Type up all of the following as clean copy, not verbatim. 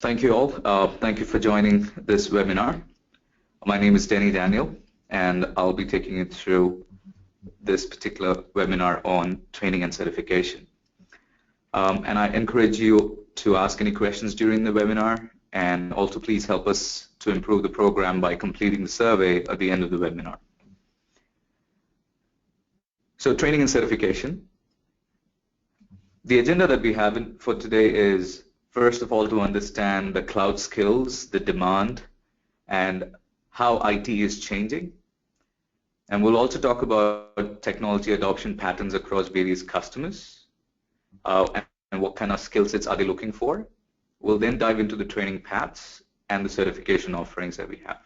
Thank you all. Thank you for joining this webinar. My name is Denny Daniel, and I'll be taking you through this particular webinar on training and certification. And I encourage you to ask any questions during the webinar, and also please help us to improve the program by completing the survey at the end of the webinar. So training and certification. The agenda that we have for today is, first of all, to understand the cloud skills, the demand, and how IT is changing. And we'll also talk about technology adoption patterns across various customers and what kind of skill sets are they looking for. We'll then dive into the training paths and the certification offerings that we have.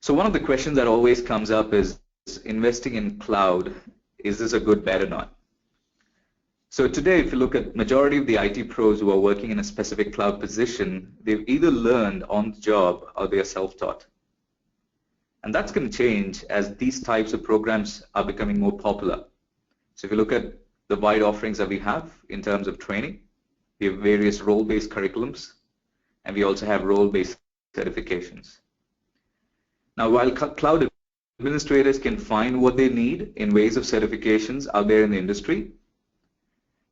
So one of the questions that always comes up is investing in cloud, is this a good bet or not? So today, if you look at majority of the IT pros who are working in a specific cloud position, they've either learned on the job or they are self-taught. And that's going to change as these types of programs are becoming more popular. So if you look at the wide offerings that we have in terms of training, we have various role-based curriculums, and we also have role-based certifications. Now, while cloud administrators can find what they need in ways of certifications out there in the industry,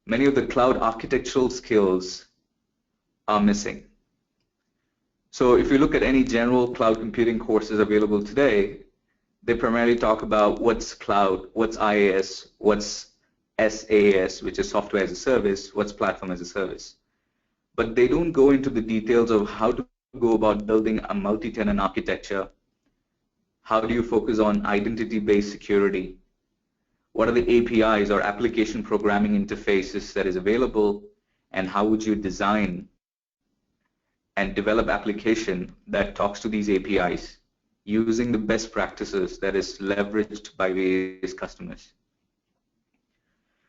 many of the cloud architectural skills are missing. So if you look at any general cloud computing courses available today, they primarily talk about what's cloud, what's IaaS, what's SaaS, which is software as a service, what's platform as a service. But they don't go into the details of how to go about building a multi-tenant architecture. How do you focus on identity-based security? What are the APIs or application programming interfaces that is available, and how would you design and develop application that talks to these APIs using the best practices that is leveraged by various customers?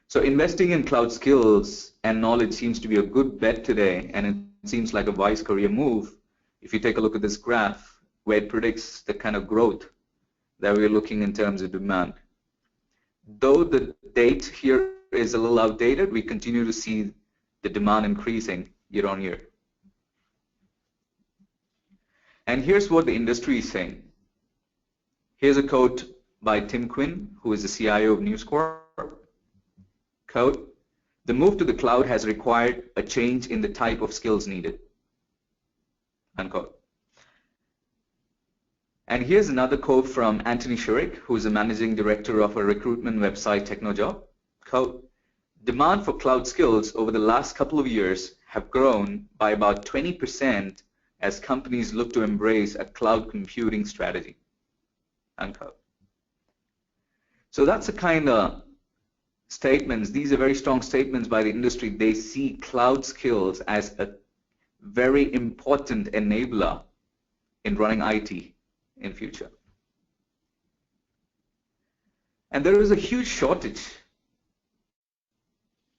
So investing in cloud skills and knowledge seems to be a good bet today, and it seems like a wise career move if you take a look at this graph where it predicts the kind of growth that we're looking in terms of demand. Though the date here is a little outdated, we continue to see the demand increasing year on year. And here's what the industry is saying. Here's a quote by Tim Quinn, who is the CIO of News Corp. Quote, "The move to the cloud has required a change in the type of skills needed." Unquote. And here's another quote from Anthony Shurik, who is the managing director of a recruitment website, TechnoJob. Quote, "Demand for cloud skills over the last couple of years have grown by about 20% as companies look to embrace a cloud computing strategy." Unquote. So that's the kind of statements, these are very strong statements by the industry. They see cloud skills as a very important enabler in running IT in future. And there is a huge shortage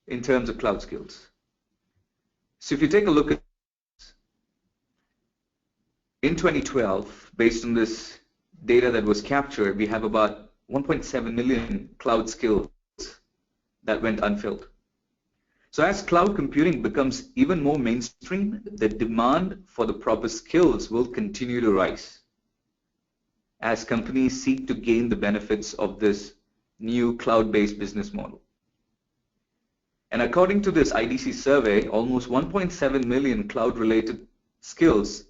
in terms of cloud skills. So if you take a look at in 2012, based on this data that was captured, we have about 1.7 million cloud skills that went unfilled. So as cloud computing becomes even more mainstream, the demand for the proper skills will continue to rise as companies seek to gain the benefits of this new cloud-based business model. And according to this IDC survey, almost 1.7 million cloud-related skills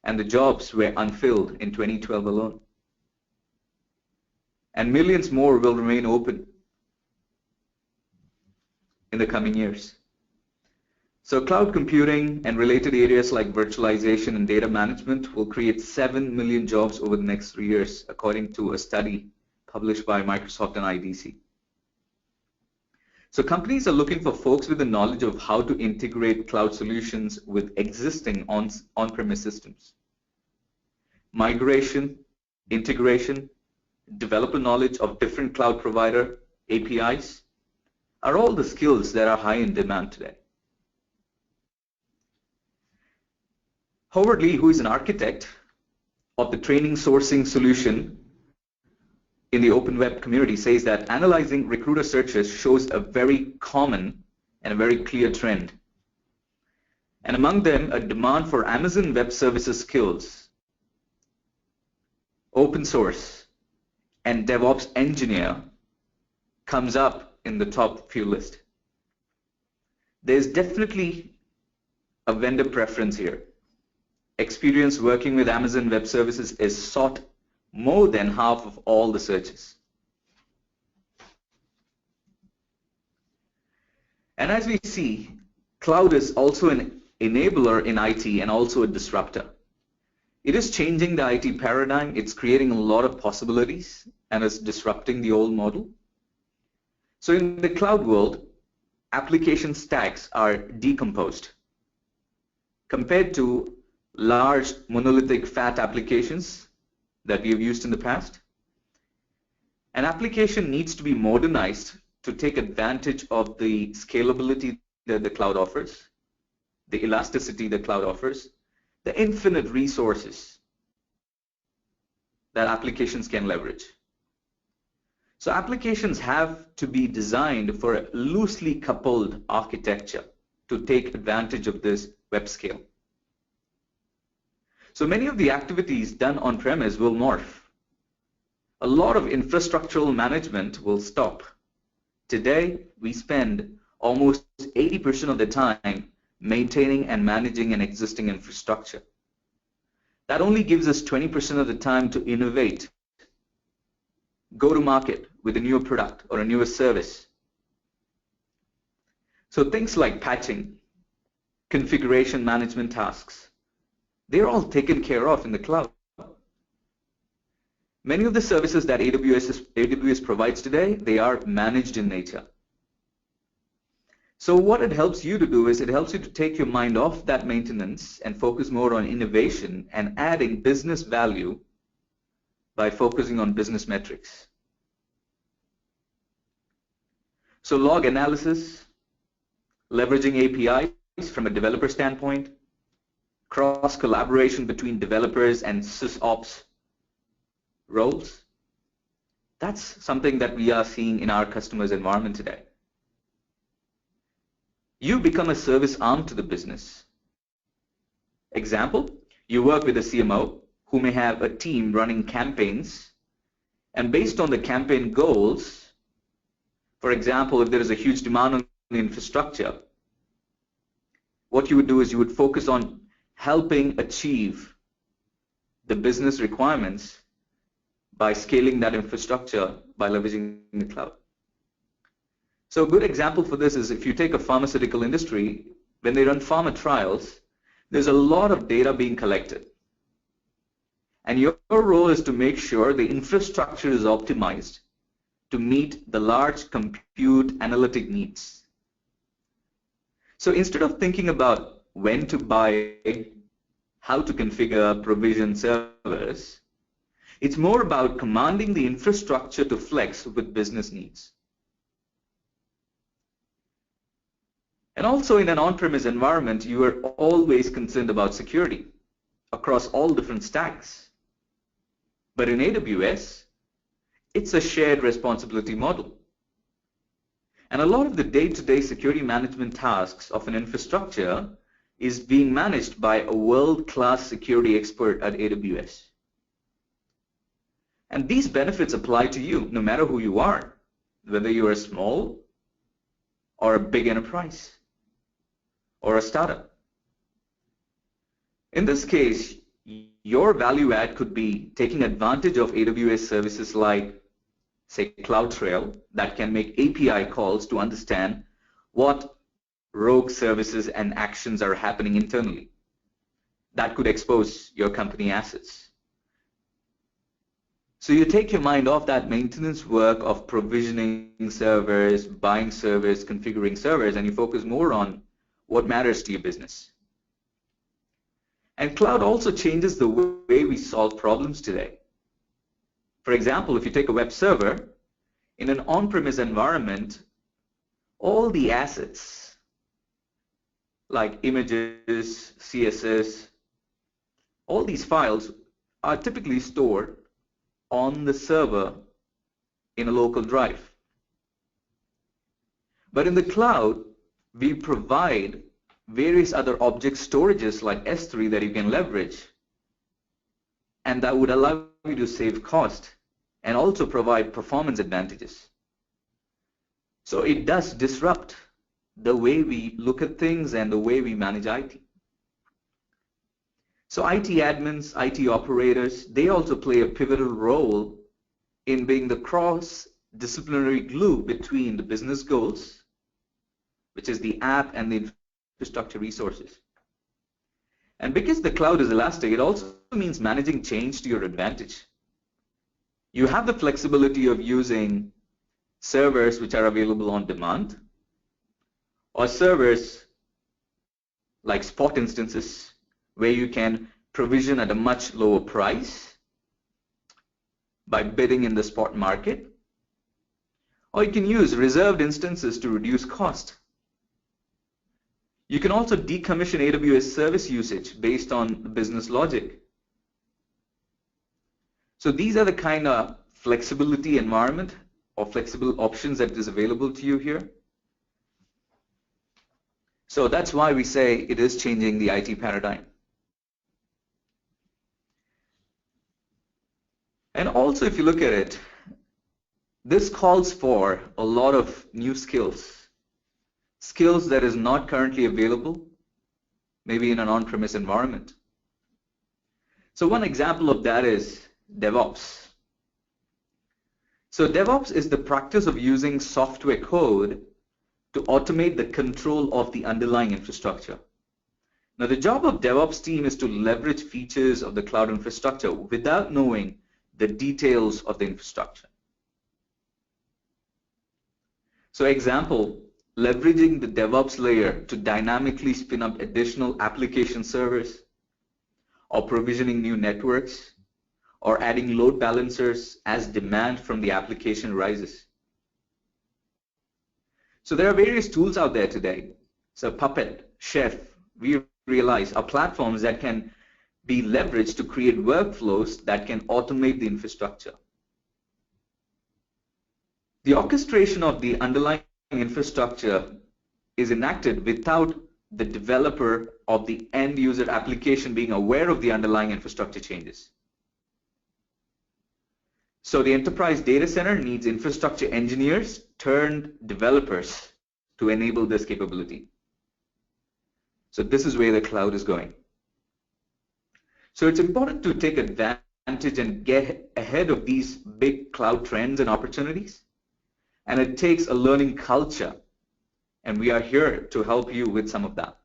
and the jobs were unfilled in 2012 alone. And millions more will remain open in the coming years. So cloud computing and related areas like virtualization and data management will create 7 million jobs over the next 3 years, according to a study published by Microsoft and IDC. So companies are looking for folks with the knowledge of how to integrate cloud solutions with existing on-premise systems. Migration, integration, developer knowledge of different cloud provider APIs are all the skills that are high in demand today. Howard Lee, who is an architect of the training sourcing solution in the open web community, says that analyzing recruiter searches shows a very common and a very clear trend. And among them, a demand for Amazon Web Services skills, open source, and DevOps engineer comes up in the top few list. There's definitely a vendor preference here. Experience working with Amazon Web Services is sought more than half of all the searches. And as we see, cloud is also an enabler in IT and also a disruptor. It is changing the IT paradigm. It's creating a lot of possibilities and is disrupting the old model. So in the cloud world, application stacks are decomposed. Compared to large monolithic fat applications that we have used in the past, an application needs to be modernized to take advantage of the scalability that the cloud offers, the elasticity the cloud offers, the infinite resources that applications can leverage. So applications have to be designed for a loosely coupled architecture to take advantage of this web scale. So many of the activities done on-premise will morph. A lot of infrastructural management will stop. Today, we spend almost 80% of the time maintaining and managing an existing infrastructure. That only gives us 20% of the time to innovate, go to market with a newer product or a newer service. So things like patching, configuration management tasks, they're all taken care of in the cloud. Many of the services that AWS provides today, they are managed in nature. So what it helps you to do is it helps you to take your mind off that maintenance and focus more on innovation and adding business value by focusing on business metrics. So log analysis, leveraging APIs from a developer standpoint, cross collaboration between developers and SysOps roles, that's something that we are seeing in our customers' environment today. You become a service arm to the business. Example, you work with a CMO who may have a team running campaigns, and based on the campaign goals, for example, if there is a huge demand on the infrastructure, what you would do is you would focus on helping achieve the business requirements by scaling that infrastructure by leveraging the cloud. So a good example for this is if you take a pharmaceutical industry, when they run pharma trials, there's a lot of data being collected. And your role is to make sure the infrastructure is optimized to meet the large compute analytic needs. So instead of thinking about when to buy, how to configure, provision servers, it's more about commanding the infrastructure to flex with business needs. And also in an on-premise environment, you are always concerned about security across all different stacks. But in AWS, it's a shared responsibility model. And a lot of the day-to-day security management tasks of an infrastructure is being managed by a world-class security expert at AWS. And these benefits apply to you no matter who you are, whether you are small or a big enterprise or a startup. In this case, your value add could be taking advantage of AWS services like, say, CloudTrail that can make API calls to understand what rogue services and actions are happening internally. That could expose your company assets. So you take your mind off that maintenance work of provisioning servers, buying servers, configuring servers, and you focus more on what matters to your business. And cloud also changes the way we solve problems today. For example, if you take a web server, in an on-premise environment, all the assets like images, CSS, all these files are typically stored on the server in a local drive. But in the cloud, we provide various other object storages like S3 that you can leverage, and that would allow you to save cost and also provide performance advantages. So it does disrupt the way we look at things and the way we manage IT. So IT admins, IT operators, they also play a pivotal role in being the cross-disciplinary glue between the business goals, which is the app, and the infrastructure resources. And because the cloud is elastic, it also means managing change to your advantage. You have the flexibility of using servers which are available on demand, or servers like spot instances where you can provision at a much lower price by bidding in the spot market, or you can use reserved instances to reduce cost. You can also decommission AWS service usage based on business logic. So these are the kind of flexibility environment or flexible options that is available to you here. So that's why we say it is changing the IT paradigm. And also, if you look at it, this calls for a lot of new skills that is not currently available, maybe in an on-premise environment. So one example of that is Devops. So Devops is the practice of using software code to automate the control of the underlying infrastructure. Now, the job of DevOps team is to leverage features of the cloud infrastructure without knowing the details of the infrastructure. So example, leveraging the DevOps layer to dynamically spin up additional application servers, or provisioning new networks, or adding load balancers as demand from the application rises. So there are various tools out there today. So Puppet, Chef, we realize are platforms that can be leveraged to create workflows that can automate the infrastructure. The orchestration of the underlying infrastructure is enacted without the developer of the end user application being aware of the underlying infrastructure changes. So the enterprise data center needs infrastructure engineers turned developers to enable this capability. So this is where the cloud is going. So it's important to take advantage and get ahead of these big cloud trends and opportunities. And it takes a learning culture. And we are here to help you with some of that.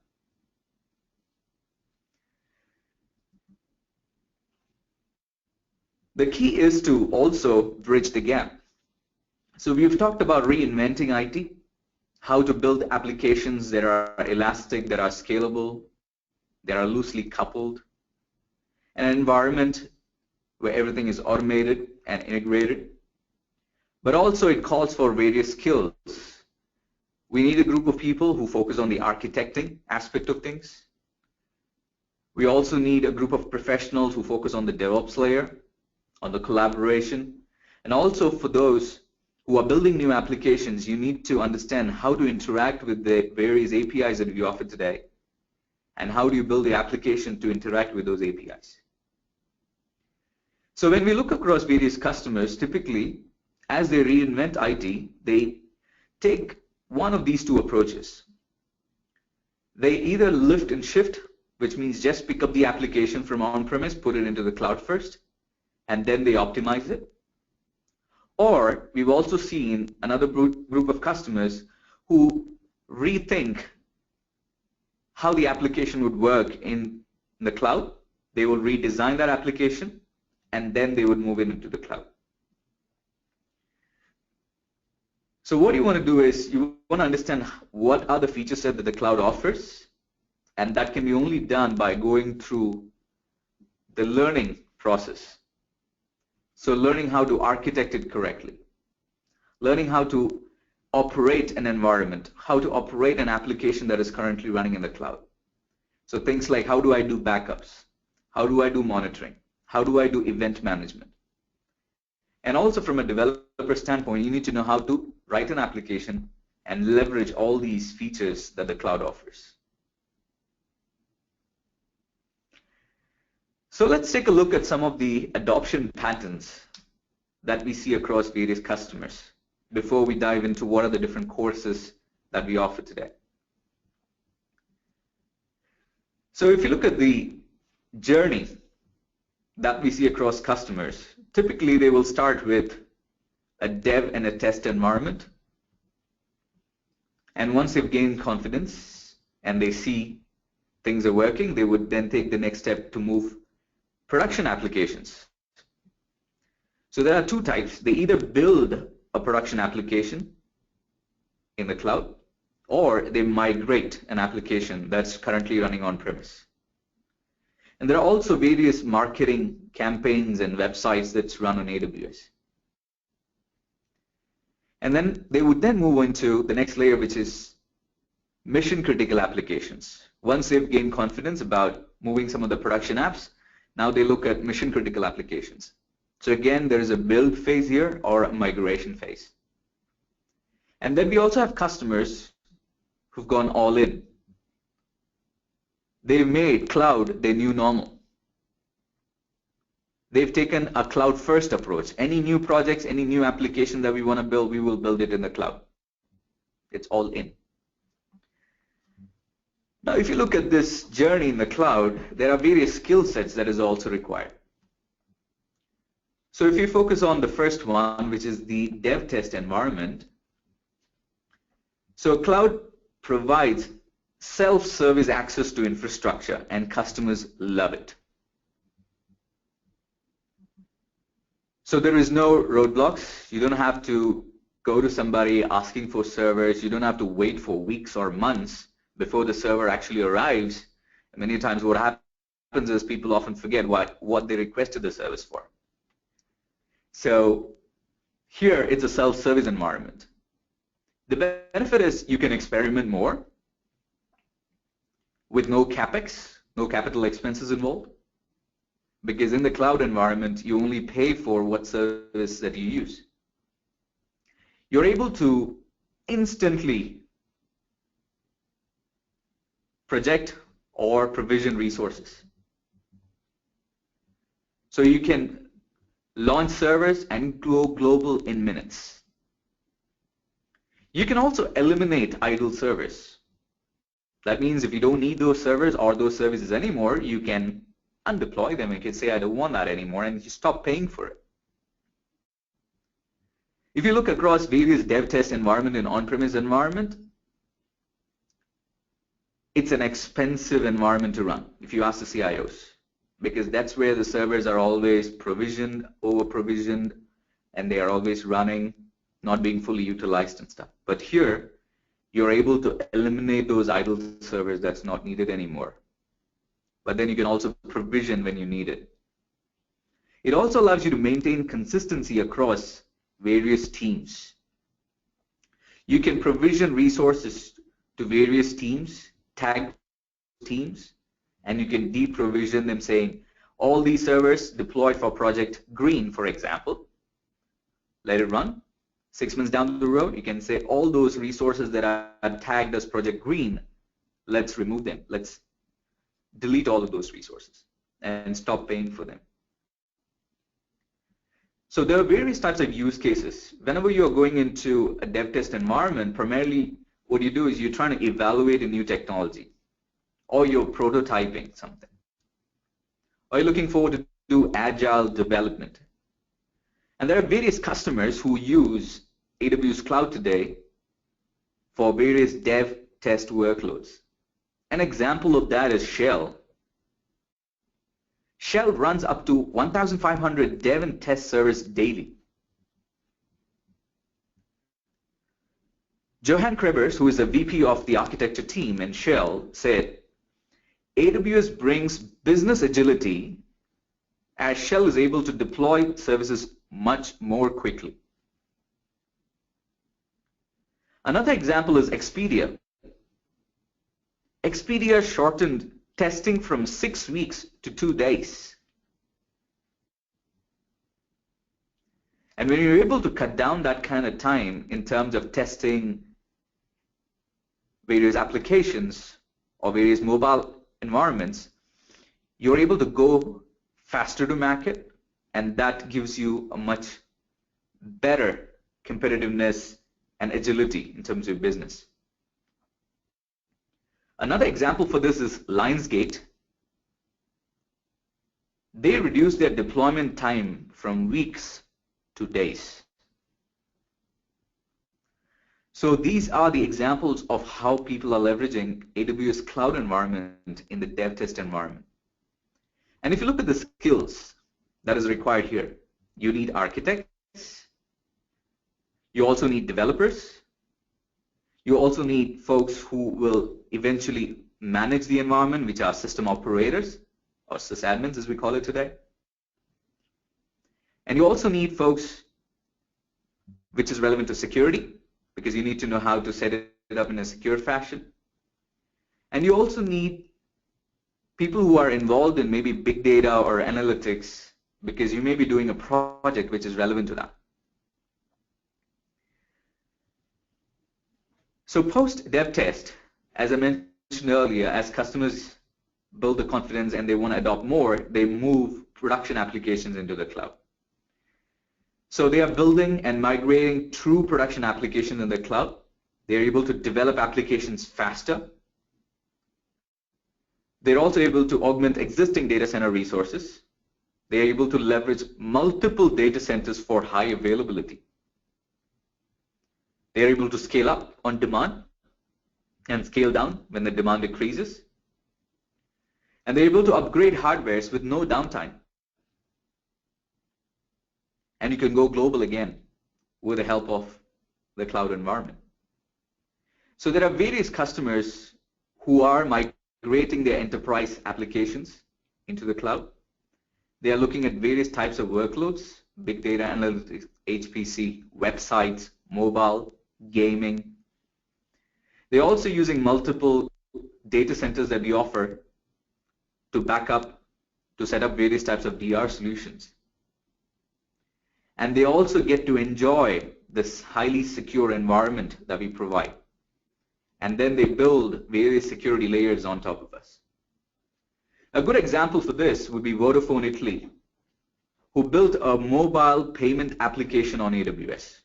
The key is to also bridge the gap. So we've talked about reinventing IT, how to build applications that are elastic, that are scalable, that are loosely coupled, an environment where everything is automated and integrated. But also it calls for various skills. We need a group of people who focus on the architecting aspect of things. We also need a group of professionals who focus on the DevOps layer, on the collaboration, and also for those who are building new applications, you need to understand how to interact with the various APIs that we offer today, and how do you build the application to interact with those APIs. So when we look across various customers, typically, as they reinvent IT, they take one of these two approaches. They either lift and shift, which means just pick up the application from on-premise, put it into the cloud first, and then they optimize it. Or we've also seen another group of customers who rethink how the application would work in the cloud. They will redesign that application, and then they would move it into the cloud. So what you want to do is you want to understand what are the feature set that the cloud offers, and that can be only done by going through the learning process. So learning how to architect it correctly, learning how to operate an environment, how to operate an application that is currently running in the cloud. So things like, how do I do backups? How do I do monitoring? How do I do event management? And also from a developer standpoint, you need to know how to write an application and leverage all these features that the cloud offers. So let's take a look at some of the adoption patterns that we see across various customers before we dive into what are the different courses that we offer today. So if you look at the journey that we see across customers, typically they will start with a dev and a test environment. And once they've gained confidence and they see things are working, they would then take the next step to move production applications. So there are two types. They either build a production application in the cloud, or they migrate an application that's currently running on-premise. And there are also various marketing campaigns and websites that's run on AWS. And then they would then move into the next layer, which is mission-critical applications. Once they've gained confidence about moving some of the production apps, now they look at mission-critical applications. So again, there is a build phase here or a migration phase. And then we also have customers who've gone all in. They've made cloud their new normal. They've taken a cloud-first approach. Any new projects, any new application that we want to build, we will build it in the cloud. It's all in. Now, if you look at this journey in the cloud, there are various skill sets that is also required. So if you focus on the first one, which is the dev test environment, so cloud provides self-service access to infrastructure, and customers love it. So there is no roadblocks. You don't have to go to somebody asking for servers. You don't have to wait for weeks or months before the server actually arrives. And many times what happens is people often forget what they requested the service for. So here it's a self-service environment. The benefit is you can experiment more with no capex, no capital expenses involved. Because in the cloud environment, you only pay for what service that you use. You're able to instantly project or provision resources. So you can launch servers and go global in minutes. You can also eliminate idle servers. That means if you don't need those servers or those services anymore, you can undeploy them. You can say, I don't want that anymore, and you stop paying for it. If you look across various dev test environment and on-premise environment, it's an expensive environment to run, if you ask the CIOs, because that's where the servers are always provisioned, over-provisioned, and they are always running, not being fully utilized and stuff. But here, you're able to eliminate those idle servers that's not needed anymore. But then you can also provision when you need it. It also allows you to maintain consistency across various teams. You can provision resources to various teams, tag teams, and you can deprovision them, saying all these servers deployed for project green, for example. Let it run. 6 months down the road, you can say all those resources that are tagged as project green, let's remove them. Let's delete all of those resources and stop paying for them. So there are various types of use cases. Whenever you're going into a dev test environment, primarily what you do is you're trying to evaluate a new technology, or you're prototyping something, or you're looking forward to do agile development. And there are various customers who use AWS Cloud today for various dev test workloads. An example of that is Shell. Shell runs up to 1,500 dev and test servers daily. Johan Krebers, who is a VP of the architecture team in Shell, said, AWS brings business agility as Shell is able to deploy services much more quickly. Another example is Expedia. Expedia shortened testing from 6 weeks to 2 days. And when you're able to cut down that kind of time in terms of testing various applications or various mobile environments, you're able to go faster to market, and that gives you a much better competitiveness and agility in terms of your business. Another example for this is Lionsgate. They reduced their deployment time from weeks to days. So these are the examples of how people are leveraging AWS cloud environment in the dev test environment. And if you look at the skills that is required here, you need architects, you also need developers, you also need folks who will eventually manage the environment, which are system operators, or sysadmins as we call it today. And you also need folks which is relevant to security, because you need to know how to set it up in a secure fashion. And you also need people who are involved in maybe big data or analytics, because you may be doing a project which is relevant to that. So post dev test, as I mentioned earlier, as customers build the confidence and they want to adopt more, they move production applications into the cloud. So they are building and migrating true production applications in the cloud. They're able to develop applications faster. They're also able to augment existing data center resources. They're able to leverage multiple data centers for high availability. They're able to scale up on demand and scale down when the demand decreases. And they're able to upgrade hardwares with no downtime. And you can go global again with the help of the cloud environment. So there are various customers who are migrating their enterprise applications into the cloud. They are looking at various types of workloads, big data analytics, HPC, websites, mobile, gaming. They're also using multiple data centers that we offer to back up, to set up various types of DR solutions. And they also get to enjoy this highly secure environment that we provide. And then they build various security layers on top of us. A good example for this would be Vodafone Italy, who built a mobile payment application on AWS.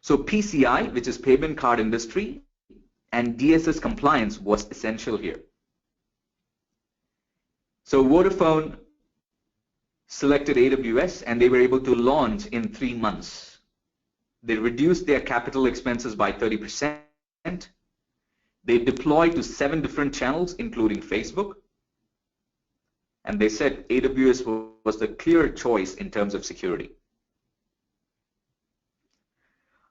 So PCI, which is payment card industry, and DSS compliance was essential here. So Vodafone selected AWS and they were able to launch in 3 months. They reduced their capital expenses by 30%. They deployed to 7 different channels, including Facebook. And they said AWS was the clear choice in terms of security.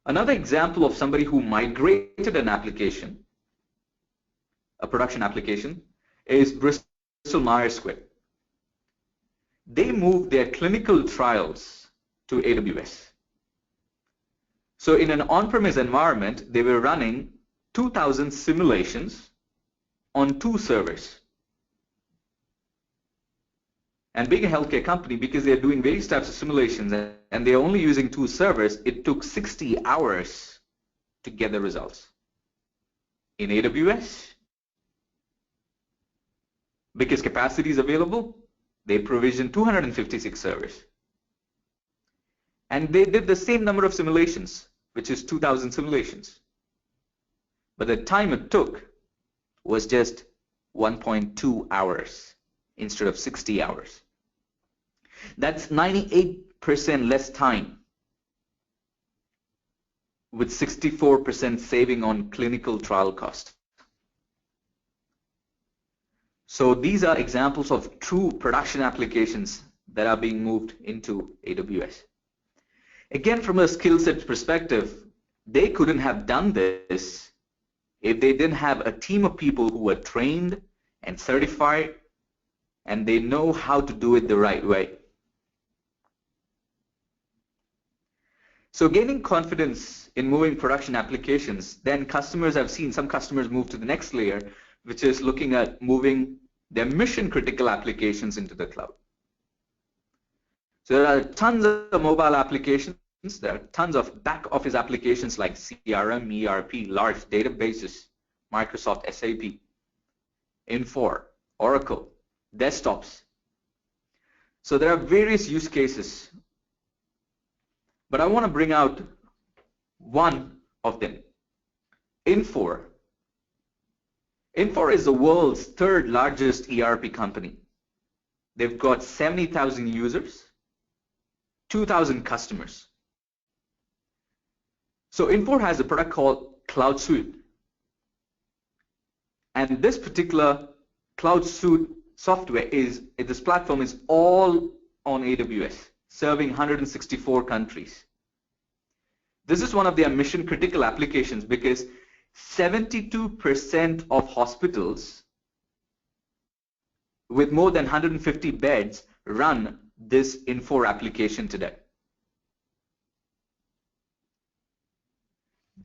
Another example of somebody who migrated an application, a production application, is Bristol Myers Squibb. They moved their clinical trials to AWS. So in an on-premise environment, they were running 2,000 simulations on 2 servers. And being a healthcare company, because they're doing various types of simulations and they're only using 2 servers, it took 60 hours to get the results. In AWS, because capacity is available, they provisioned 256 servers. And they did the same number of simulations, which is 2,000 simulations. But the time it took was just 1.2 hours instead of 60 hours. That's 98% less time, with 64% saving on clinical trial cost. So these are examples of true production applications that are being moved into AWS. Again, from a skill set perspective, they couldn't have done this if they didn't have a team of people who were trained and certified and they know how to do it the right way. So gaining confidence in moving production applications, then customers have seen some customers move to the next layer, which is looking at moving their mission critical applications into the cloud. So there are tons of mobile applications there are tons of back office applications like CRM, ERP, large databases, Microsoft SAP, Infor, Oracle, desktops. So there are various use cases, but I want to bring out one of them, Infor. Infor is the world's third largest ERP company. They've got 70,000 users, 2,000 customers. So Infor has a product called Cloud Suite. And this particular Cloud Suite software this platform is all on AWS, serving 164 countries. This is one of their mission critical applications because 72% of hospitals with more than 150 beds run this Infor application today.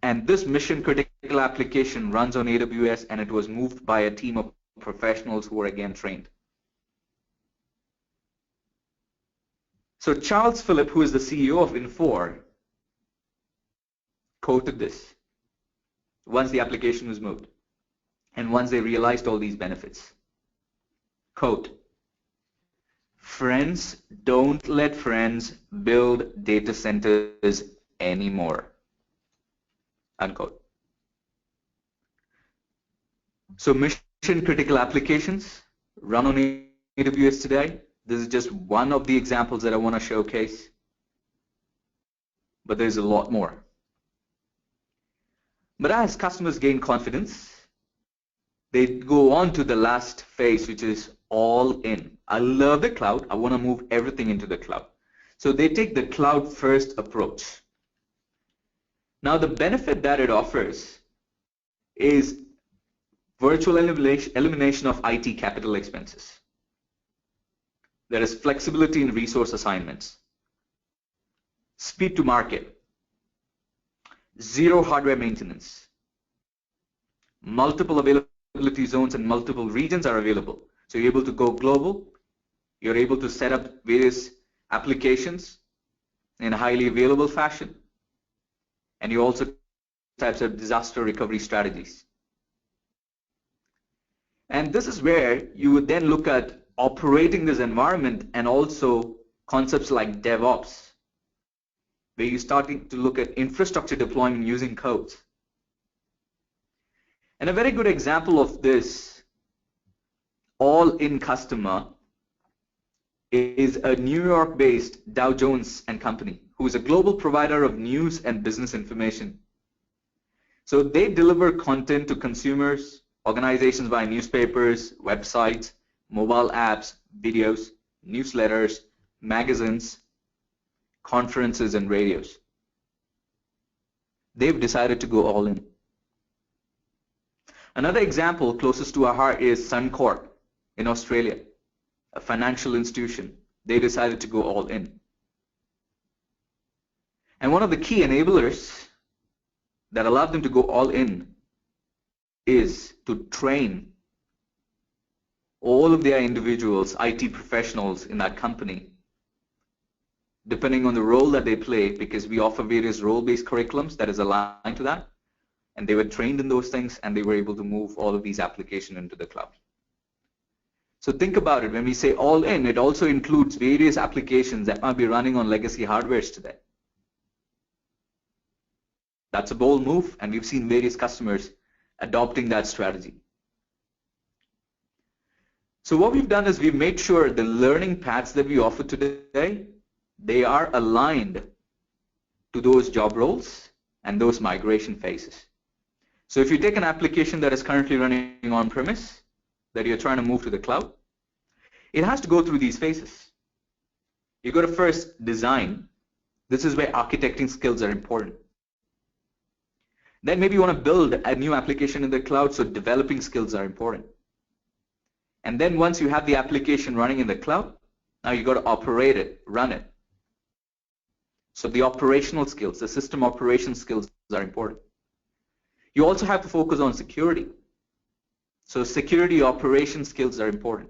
And this mission critical application runs on AWS, and it was moved by a team of professionals who were again trained. So Charles Phillip, who is the CEO of Infor, quoted this once the application was moved and once they realized all these benefits. Quote, "Friends don't let friends build data centers anymore." Unquote. So mission critical applications run on AWS today. This is just one of the examples that I want to showcase, but there's a lot more. But as customers gain confidence, they go on to the last phase, which is all in. I love the cloud. I want to move everything into the cloud. So they take the cloud first approach. Now the benefit that it offers is virtual elimination of IT capital expenses. There is flexibility in resource assignments, speed to market, zero hardware maintenance, multiple availability zones and multiple regions are available. So you're able to go global, you're able to set up various applications in a highly available fashion, and you also types of disaster recovery strategies. And this is where you would then look at operating this environment and also concepts like Devops, where you're starting to look at infrastructure deployment using codes. And a very good example of this all-in customer is a New York-based Dow Jones and Company, who is a global provider of news and business information. So they deliver content to consumers, organizations via newspapers, websites, mobile apps, videos, newsletters, magazines, conferences, and radios. They've decided to go all in. Another example closest to our heart is Suncorp in Australia, a financial institution. They decided to go all in. And one of the key enablers that allowed them to go all in is to train all of their individuals, IT professionals in that company, depending on the role that they play, because we offer various role-based curriculums that is aligned to that, and they were trained in those things, and they were able to move all of these applications into the cloud. So think about it. When we say all in, it also includes various applications that might be running on legacy hardwares today. That's a bold move, and we've seen various customers adopting that strategy. So what we've done is we've made sure the learning paths that we offer today, they are aligned to those job roles and those migration phases. So if you take an application that is currently running on-premise, that you're trying to move to the cloud, it has to go through these phases. You've got to first design. This is where architecting skills are important. Then maybe you want to build a new application in the cloud, so developing skills are important. And then once you have the application running in the cloud, now you've got to operate it, run it. So the operational skills, the system operation skills are important. You also have to focus on security. So security operation skills are important.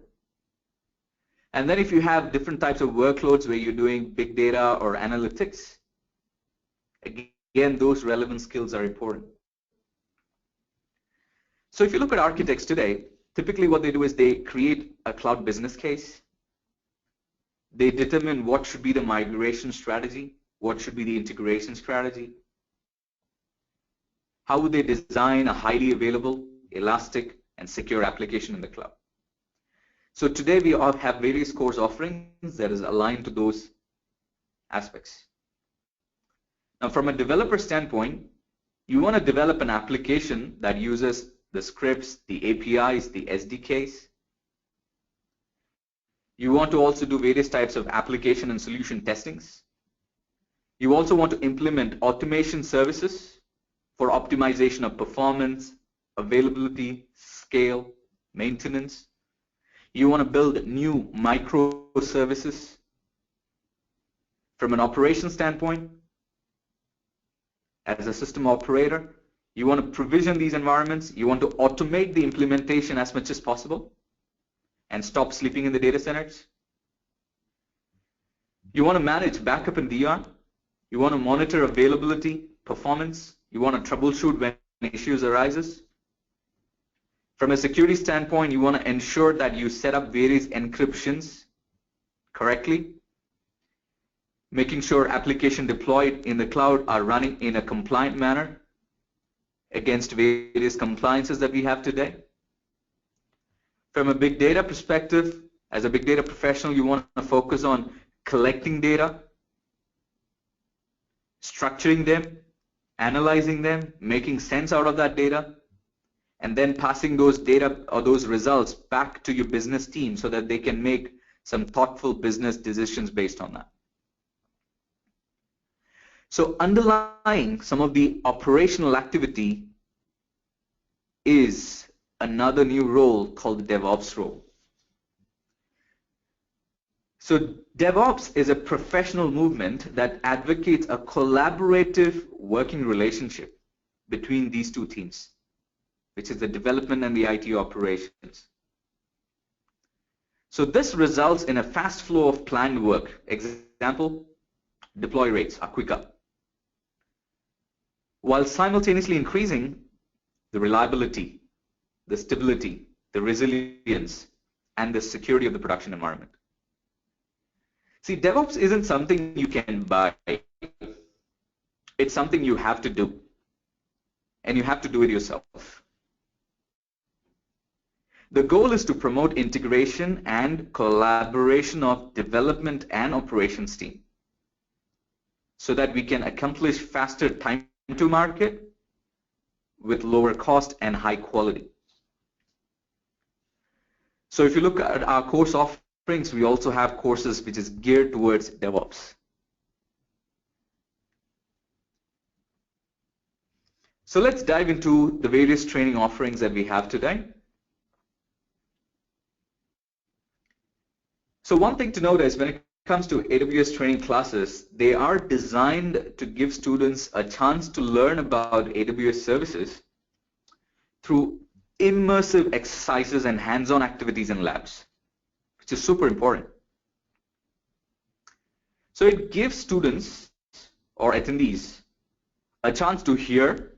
And then if you have different types of workloads where you're doing big data or analytics, Again, those relevant skills are important. So if you look at architects today, typically what they do is they create a cloud business case. They determine what should be the migration strategy, what should be the integration strategy. How would they design a highly available, elastic, and secure application in the cloud? So today we all have various course offerings that is aligned to those aspects. Now from a developer standpoint, you want to develop an application that uses the scripts, the APIs, the SDKs. You want to also do various types of application and solution testings. You also want to implement automation services for optimization of performance, availability, scale, maintenance. You want to build new microservices. From an operations standpoint, as a system operator, you want to provision these environments. You want to automate the implementation as much as possible and stop sleeping in the data centers. You want to manage backup and DR. You want to monitor availability, performance. You want to troubleshoot when issues arises. From a security standpoint, you want to ensure that you set up various encryptions correctly, making sure application deployed in the cloud are running in a compliant manner against various compliances that we have today. From a big data perspective, as a big data professional, you want to focus on collecting data, structuring them, analyzing them, making sense out of that data, and then passing those data or those results back to your business team so that they can make some thoughtful business decisions based on that. So underlying some of the operational activity is another new role called the DevOps role. So DevOps is a professional movement that advocates a collaborative working relationship between these two teams, which is the development and the IT operations. So this results in a fast flow of planned work. Example, deploy rates are quicker, while simultaneously increasing the reliability, the stability, the resilience, and the security of the production environment. See, DevOps isn't something you can buy. It's something you have to do, and you have to do it yourself. The goal is to promote integration and collaboration of development and operations team so that we can accomplish faster time to market with lower cost and high quality. So if you look at our course offerings, we also have courses which is geared towards DevOps. So let's dive into the various training offerings that we have today. So one thing to note is when it comes to AWS training classes, they are designed to give students a chance to learn about AWS services through immersive exercises and hands-on activities in labs, which is super important. So it gives students or attendees a chance to hear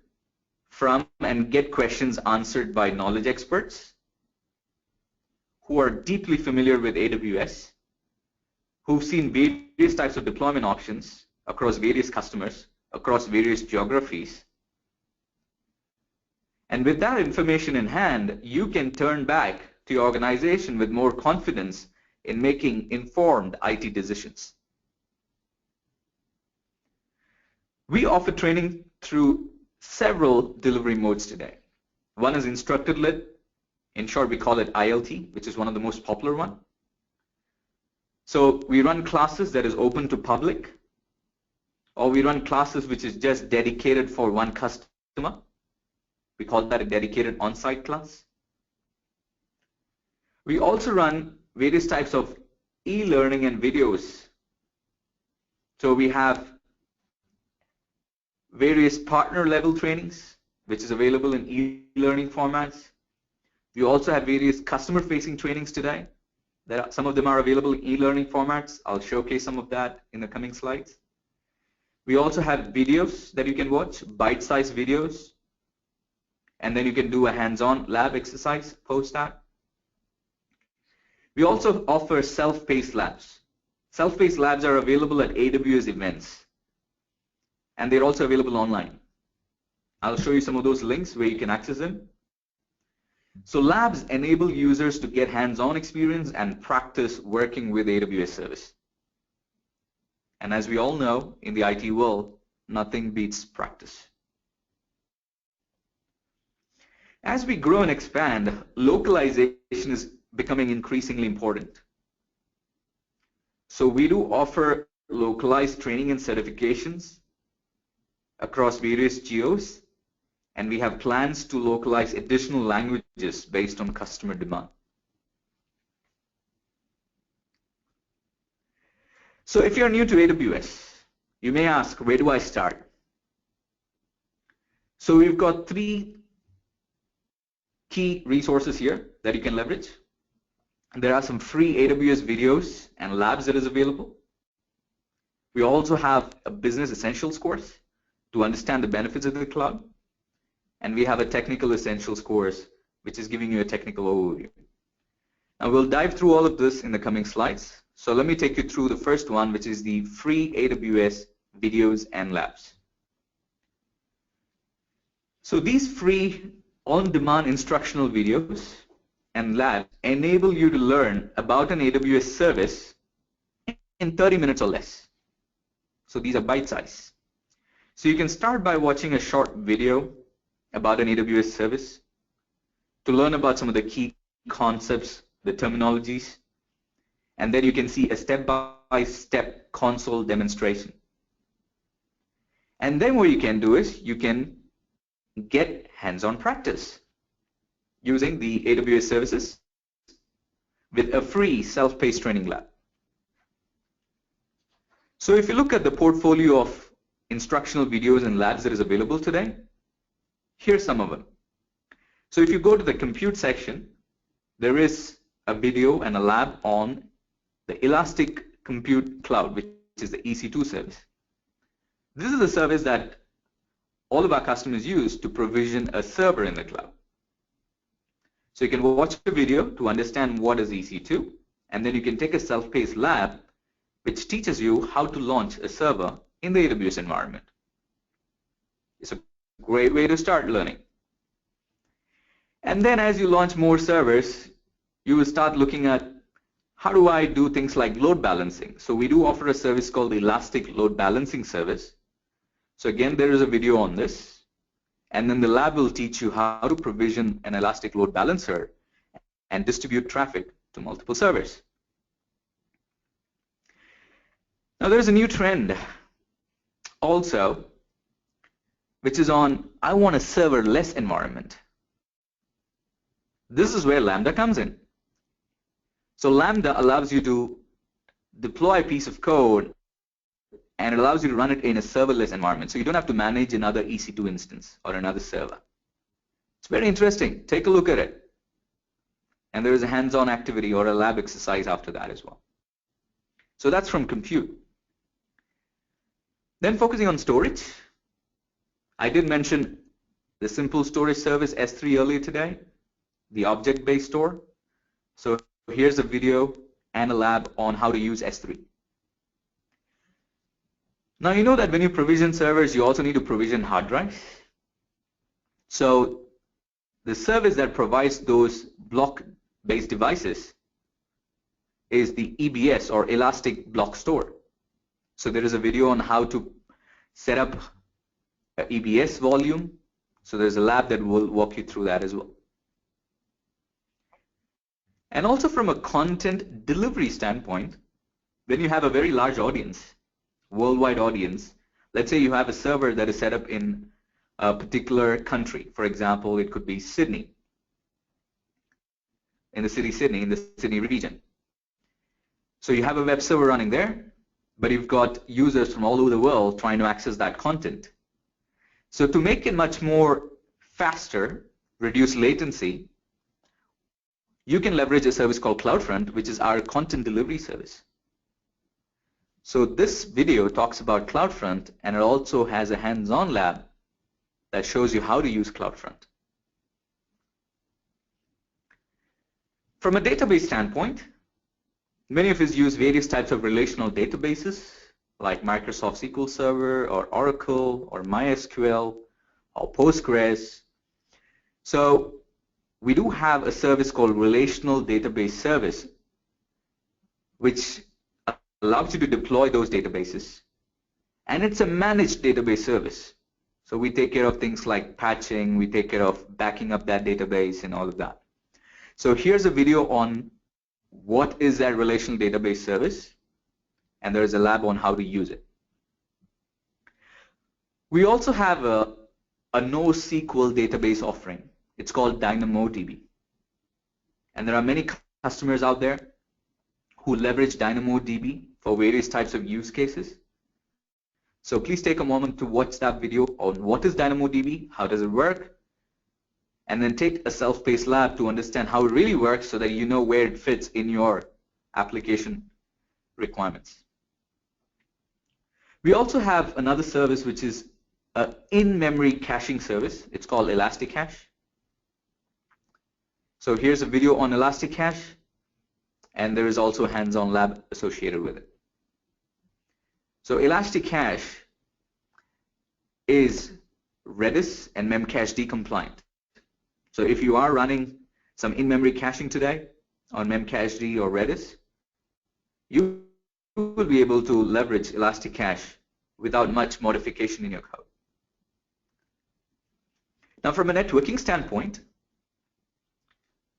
from and get questions answered by knowledge experts who are deeply familiar with AWS, who've seen various types of deployment options across various customers, across various geographies. And with that information in hand, you can turn back to your organization with more confidence in making informed IT decisions. We offer training through several delivery modes today. One is instructor-led. In short, we call it ILT, which is one of the most popular one. So we run classes that is open to public, or we run classes which is just dedicated for one customer. We call that a dedicated on-site class. We also run various types of e-learning and videos. So we have various partner level trainings, which is available in e-learning formats. We also have various customer-facing trainings today. Some of them are available in e-learning formats. I'll showcase some of that in the coming slides. We also have videos that you can watch, bite-sized videos, and then you can do a hands-on lab exercise post that. We also offer self-paced labs. Self-paced labs are available at AWS events, and they're also available online. I'll show you some of those links where you can access them. So labs enable users to get hands-on experience and practice working with AWS service. And as we all know, in the IT world, nothing beats practice. As we grow and expand, localization is becoming increasingly important. So we do offer localized training and certifications across various geos, and we have plans to localize additional languages based on customer demand. So if you're new to AWS, you may ask, where do I start? So we've got 3 key resources here that you can leverage. There are some free AWS videos and labs that is available. We also have a business essentials course to understand the benefits of the cloud. And we have a technical essentials course, which is giving you a technical overview. Now we'll dive through all of this in the coming slides. So let me take you through the first one, which is the free AWS videos and labs. So these free on-demand instructional videos and labs enable you to learn about an AWS service in 30 minutes or less. So these are bite-sized. So you can start by watching a short video about an AWS service to learn about some of the key concepts, the terminologies, and then you can see a step-by-step console demonstration. And then what you can do is you can get hands-on practice using the AWS services with a free self-paced training lab. So if you look at the portfolio of instructional videos and labs that is available today, here's some of them. So if you go to the compute section, there is a video and a lab on the Elastic Compute Cloud, which is the EC2 service. This is a service that all of our customers use to provision a server in the cloud. So you can watch a video to understand what is EC2, and then you can take a self-paced lab which teaches you how to launch a server in the AWS environment. It's a great way to start learning. And then as you launch more servers, you will start looking at how do I do things like load balancing. So we do offer a service called the Elastic Load Balancing Service. So again, there is a video on this, and then the lab will teach you how to provision an Elastic Load Balancer and distribute traffic to multiple servers. Now there's a new trend also, which is on, I want a serverless environment. This is where Lambda comes in. So Lambda allows you to deploy a piece of code, and it allows you to run it in a serverless environment. So you don't have to manage another EC2 instance or another server. It's very interesting. Take a look at it. And there is a hands-on activity or a lab exercise after that as well. So that's from compute. Then focusing on storage. I did mention the simple storage service S3 earlier today, the object-based store. So here's a video and a lab on how to use S3. Now you know that when you provision servers, you also need to provision hard drives. So the service that provides those block-based devices is the EBS, or Elastic Block Store. So there is a video on how to set up an EBS volume. So there's a lab that will walk you through that as well. And also from a content delivery standpoint, when you have a very large audience, worldwide audience, let's say you have a server that is set up in a particular country. For example, it could be Sydney, in the city Sydney, in the Sydney region. So you have a web server running there, but you've got users from all over the world trying to access that content. So to make it much more faster, reduce latency, you can leverage a service called CloudFront, which is our content delivery service. So this video talks about CloudFront, and it also has a hands-on lab that shows you how to use CloudFront. From a database standpoint, many of us use various types of relational databases like Microsoft SQL Server or Oracle or MySQL or Postgres. So we do have a service called Relational Database Service, which allows you to deploy those databases. And it's a managed database service. So we take care of things like patching, we take care of backing up that database and all of that. So here's a video on what is that relational database service, and there is a lab on how to use it. We also have a NoSQL database offering. It's called DynamoDB. And there are many customers out there who leverage DynamoDB for various types of use cases. So please take a moment to watch that video on what is DynamoDB, how does it work, and then take a self-paced lab to understand how it really works so that you know where it fits in your application requirements. We also have another service which is an in-memory caching service. It's called ElastiCache. So here's a video on ElastiCache, and there is also a hands-on lab associated with it. So ElastiCache is Redis and Memcached compliant. So if you are running some in-memory caching today on Memcached or Redis, you will be able to leverage ElastiCache without much modification in your code. Now from a networking standpoint,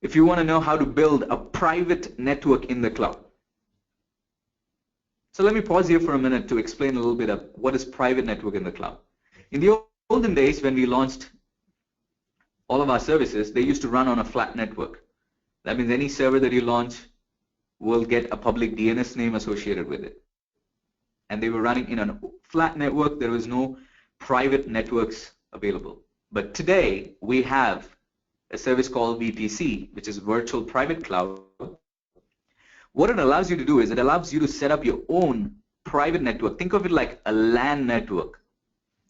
if you want to know how to build a private network in the cloud. So let me pause here for a minute to explain a little bit of what is private network in the cloud. In the olden days when we launched all of our services, they used to run on a flat network. That means any server that you launch will get a public DNS name associated with it. And they were running in a flat network. There was no private networks available. But today we have a service called VPC, which is Virtual Private Cloud. What it allows you to do is it allows you to set up your own private network. Think of it like a LAN network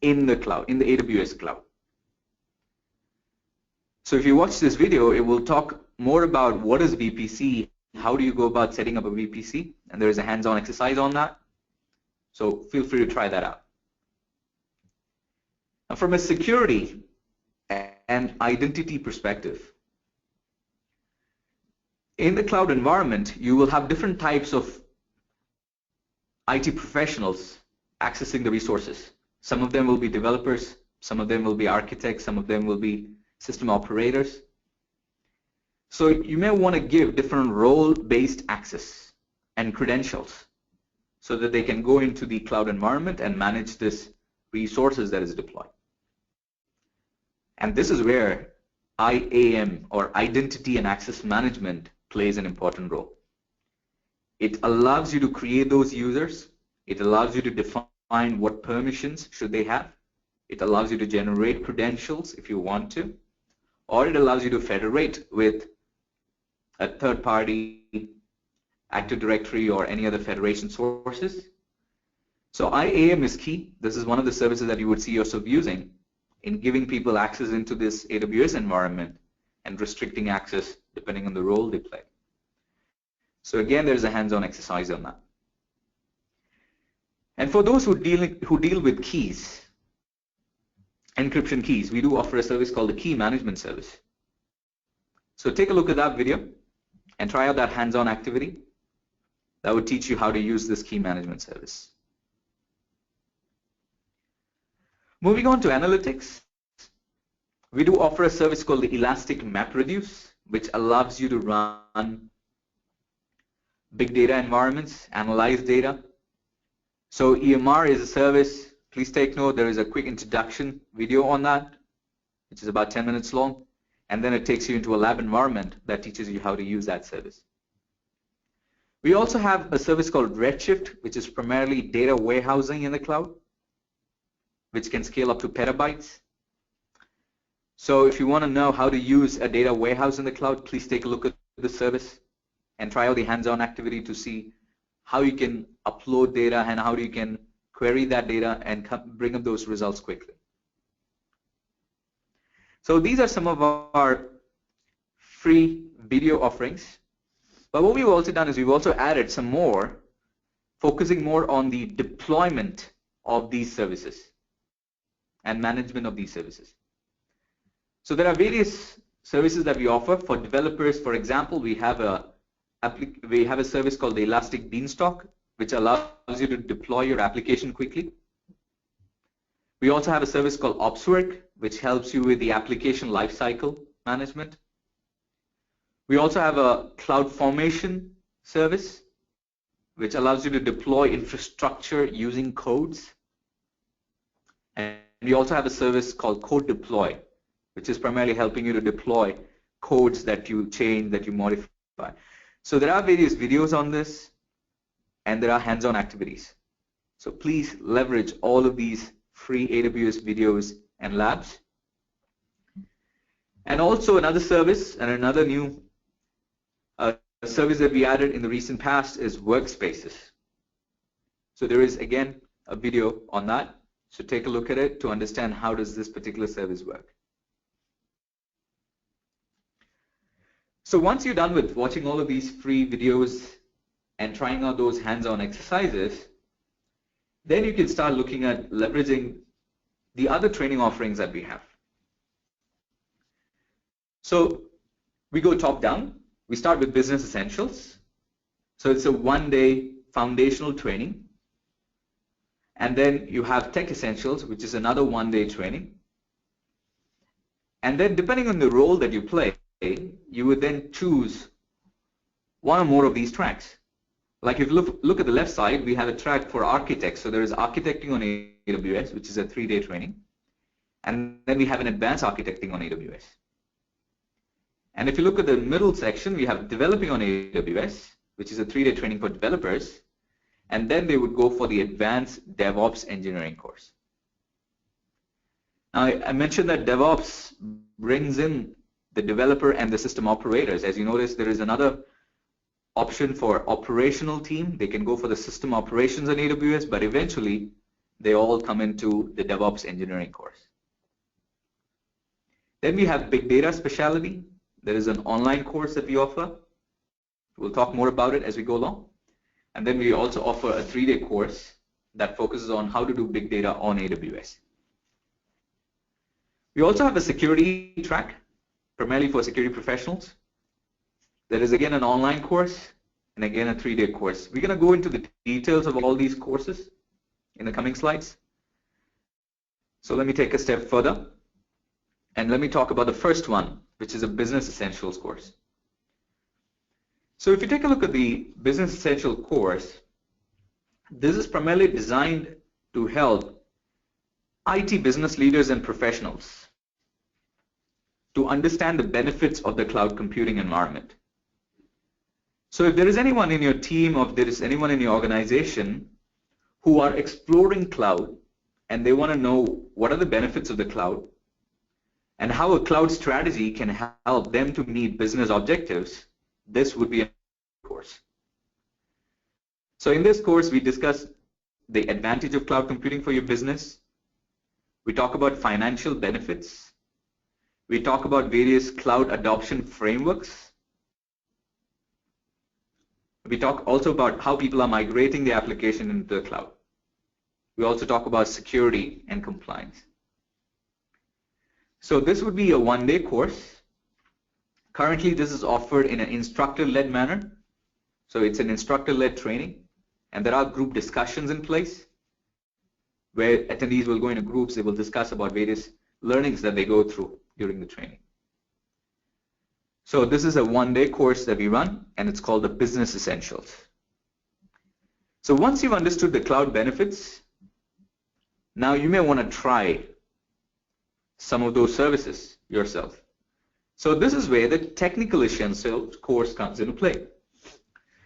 in the cloud, in the AWS cloud. So if you watch this video, it will talk more about what is VPC, how do you go about setting up a VPC, and there is a hands-on exercise on that. So feel free to try that out. Now from a security and identity perspective, in the cloud environment, you will have different types of IT professionals accessing the resources. Some of them will be developers, some of them will be architects, some of them will be system operators. So you may want to give different role-based access and credentials so that they can go into the cloud environment and manage this resources that is deployed. And this is where IAM, or Identity and Access Management, plays an important role. It allows you to create those users. It allows you to define what permissions should they have. It allows you to generate credentials if you want to, or it allows you to federate with a third-party Active Directory or any other federation sources. So IAM is key. This is one of the services that you would see yourself using in giving people access into this AWS environment and restricting access depending on the role they play. So again, there's a hands-on exercise on that. And for those who deal with keys, encryption keys, we do offer a service called the Key Management Service. So take a look at that video and try out that hands-on activity. That would teach you how to use this key management service. Moving on to analytics, we do offer a service called the Elastic MapReduce, which allows you to run big data environments, analyze data. So EMR is a service. Please take note, there is a quick introduction video on that, which is about 10 minutes long, and then it takes you into a lab environment that teaches you how to use that service. We also have a service called Redshift, which is primarily data warehousing in the cloud, which can scale up to petabytes. So if you want to know how to use a data warehouse in the cloud, please take a look at the service and try out the hands-on activity to see how you can upload data and how you can query that data and bring up those results quickly. So these are some of our free video offerings. But what we've also done is we've also added some more, focusing more on the deployment of these services and management of these services. So there are various services that we offer for developers. For example, we have a service called the Elastic Beanstalk, which allows you to deploy your application quickly. We also have a service called OpsWork, which helps you with the application lifecycle management. We also have a cloud formation service, which allows you to deploy infrastructure using codes. And we also have a service called Code Deploy, which is primarily helping you to deploy codes that you change, that you modify. So there are various videos on this, and there are hands-on activities. So please leverage all of these free AWS videos and labs. And also another service and another new service that we added in the recent past is workspaces. So there is, again, a video on that. So take a look at it to understand how does this particular service work. So once you're done with watching all of these free videos and trying out those hands-on exercises, then you can start looking at leveraging the other training offerings that we have. So we go top-down. We start with Business Essentials. So it's a one-day foundational training. And then you have Tech Essentials, which is another one-day training. And then depending on the role that you play, you would then choose one or more of these tracks. Like if you look at the left side, we have a track for architects. So there is Architecting on AWS, which is a 3-day training. And then we have an Advanced Architecting on AWS. And if you look at the middle section, we have Developing on AWS, which is a 3-day training for developers. And then they would go for the Advanced DevOps Engineering course. Now, I mentioned that DevOps brings in the developer and the system operators. As you notice, there is another option for operational team. They can go for the system operations on AWS, but eventually they all come into the DevOps Engineering course. Then we have Big Data Specialty. There is an online course that we offer. We'll talk more about it as we go along. And then we also offer a 3-day course that focuses on how to do big data on AWS. We also have a security track, primarily for security professionals. There is again an online course and again a 3-day course. We're going to go into the details of all these courses in the coming slides. So let me take a step further and let me talk about the first one, which is a Business Essentials course. So if you take a look at the Business Essential course, this is primarily designed to help IT business leaders and professionals to understand the benefits of the cloud computing environment. So if there is anyone in your team or if there is anyone in your organization who are exploring cloud and they want to know what are the benefits of the cloud and how a cloud strategy can help them to meet business objectives, this would be a course. So in this course, we discuss the advantage of cloud computing for your business. We talk about financial benefits. We talk about various cloud adoption frameworks. We talk also about how people are migrating the application into the cloud. We also talk about security and compliance. So this would be a one-day course. Currently, this is offered in an instructor-led manner. So it's an instructor-led training, and there are group discussions in place where attendees will go into groups. They will discuss about various learnings that they go through during the training. So this is a one-day course that we run, and it's called the Business Essentials. So once you've understood the cloud benefits, now you may want to try some of those services yourself. So this is where the Technical Essentials course comes into play.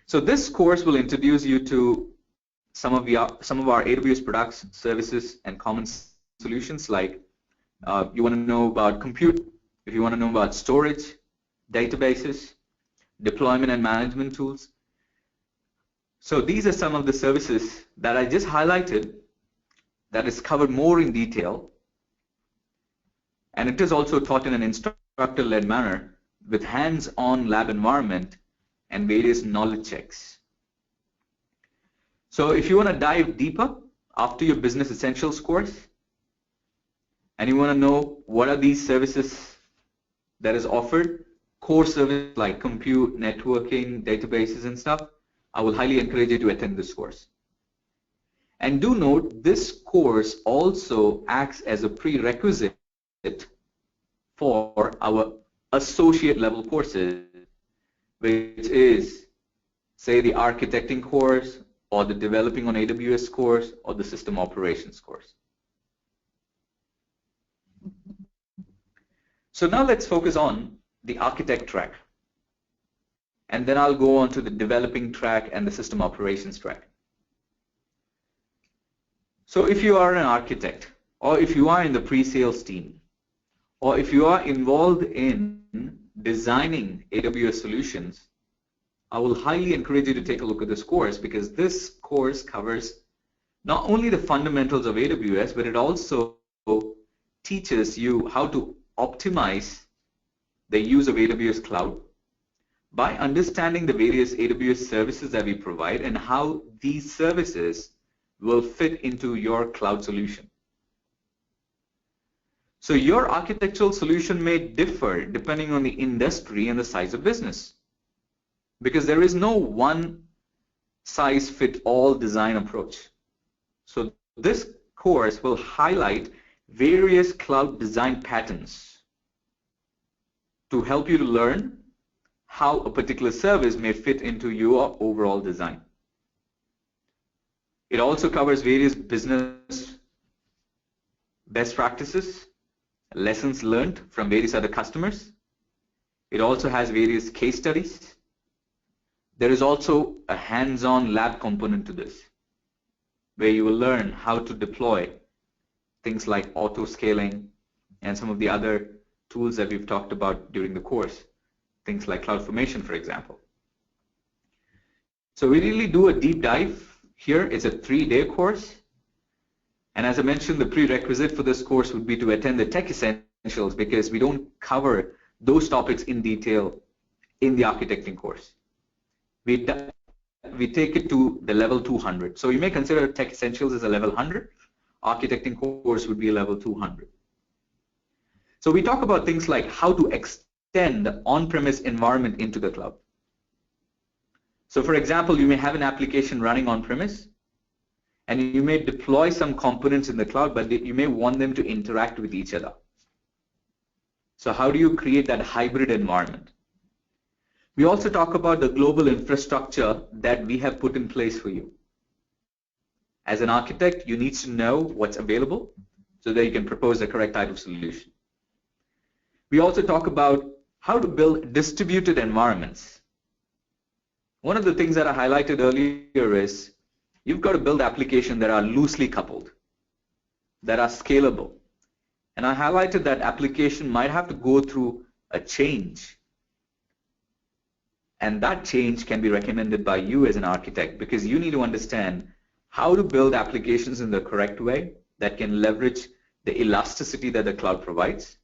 So this course will introduce you to some of our AWS products, services, and common solutions. Like you want to know about compute, if you want to know about storage, databases, deployment and management tools. So these are some of the services that I just highlighted that is covered more in detail, and it is also taught in an instructor-led manner with hands-on lab environment and various knowledge checks. So if you want to dive deeper after your Business Essentials course, and you want to know what are these services that is offered, core services like compute, networking, databases and stuff, I will highly encourage you to attend this course. And do note, this course also acts as a prerequisite for our associate level courses, which is, say, the architecting course, or the developing on AWS course, or the system operations course. So now let's focus on the architect track. And then I'll go on to the developing track and the system operations track. So if you are an architect, or if you are in the pre-sales team, or if you are involved in designing AWS solutions, I will highly encourage you to take a look at this course, because this course covers not only the fundamentals of AWS, but it also teaches you how to optimize the use of AWS Cloud by understanding the various AWS services that we provide and how these services will fit into your cloud solution. So your architectural solution may differ depending on the industry and the size of business, because there is no one size fit all design approach. So this course will highlight various cloud design patterns to help you to learn how a particular service may fit into your overall design. It also covers various business best practices, lessons learned from various other customers. It also has various case studies. There is also a hands-on lab component to this, where you will learn how to deploy things like auto-scaling and some of the other tools that we've talked about during the course, things like CloudFormation, for example. So we really do a deep dive here. It's a 3-day course. And as I mentioned, the prerequisite for this course would be to attend the Tech Essentials, because we don't cover those topics in detail in the architecting course. We take it to the level 200. So you may consider Tech Essentials as a level 100. Architecting course would be a level 200. So we talk about things like how to extend on-premise environment into the cloud. So for example, you may have an application running on-premise, and you may deploy some components in the cloud, but you may want them to interact with each other. So how do you create that hybrid environment? We also talk about the global infrastructure that we have put in place for you. As an architect, you need to know what's available so that you can propose the correct type of solution. We also talk about how to build distributed environments. One of the things that I highlighted earlier is you've got to build applications that are loosely coupled, that are scalable. And I highlighted that application might have to go through a change. And that change can be recommended by you as an architect, because you need to understand how to build applications in the correct way that can leverage the elasticity that the cloud provides.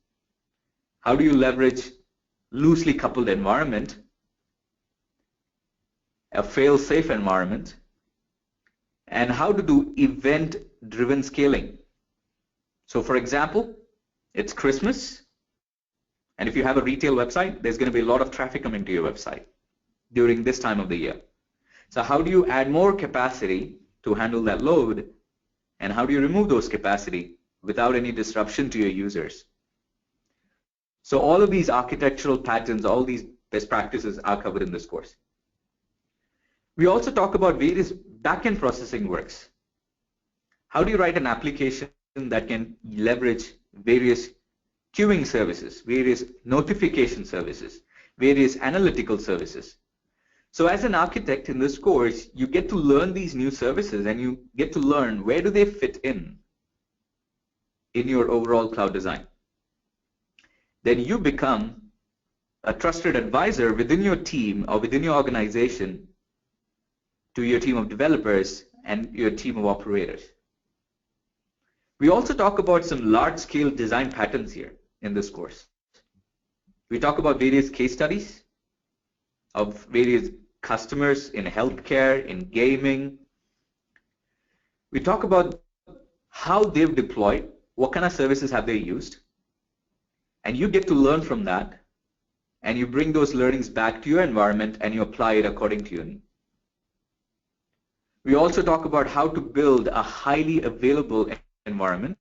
How do you leverage loosely coupled environment, a fail-safe environment, and how to do event-driven scaling. So for example, it's Christmas, and if you have a retail website, there's going to be a lot of traffic coming to your website during this time of the year. So how do you add more capacity to handle that load, and how do you remove those capacity without any disruption to your users? So all of these architectural patterns, all these best practices are covered in this course. We also talk about various back-end processing works. How do you write an application that can leverage various queuing services, various notification services, various analytical services? So as an architect in this course, you get to learn these new services, and you get to learn where do they fit in your overall cloud design. Then you become a trusted advisor within your team or within your organization to your team of developers and your team of operators. We also talk about some large-scale design patterns here in this course. We talk about various case studies of various customers in healthcare, in gaming. We talk about how they've deployed, what kind of services have they used, and you get to learn from that, and you bring those learnings back to your environment and you apply it according to your need. We also talk about how to build a highly available environment,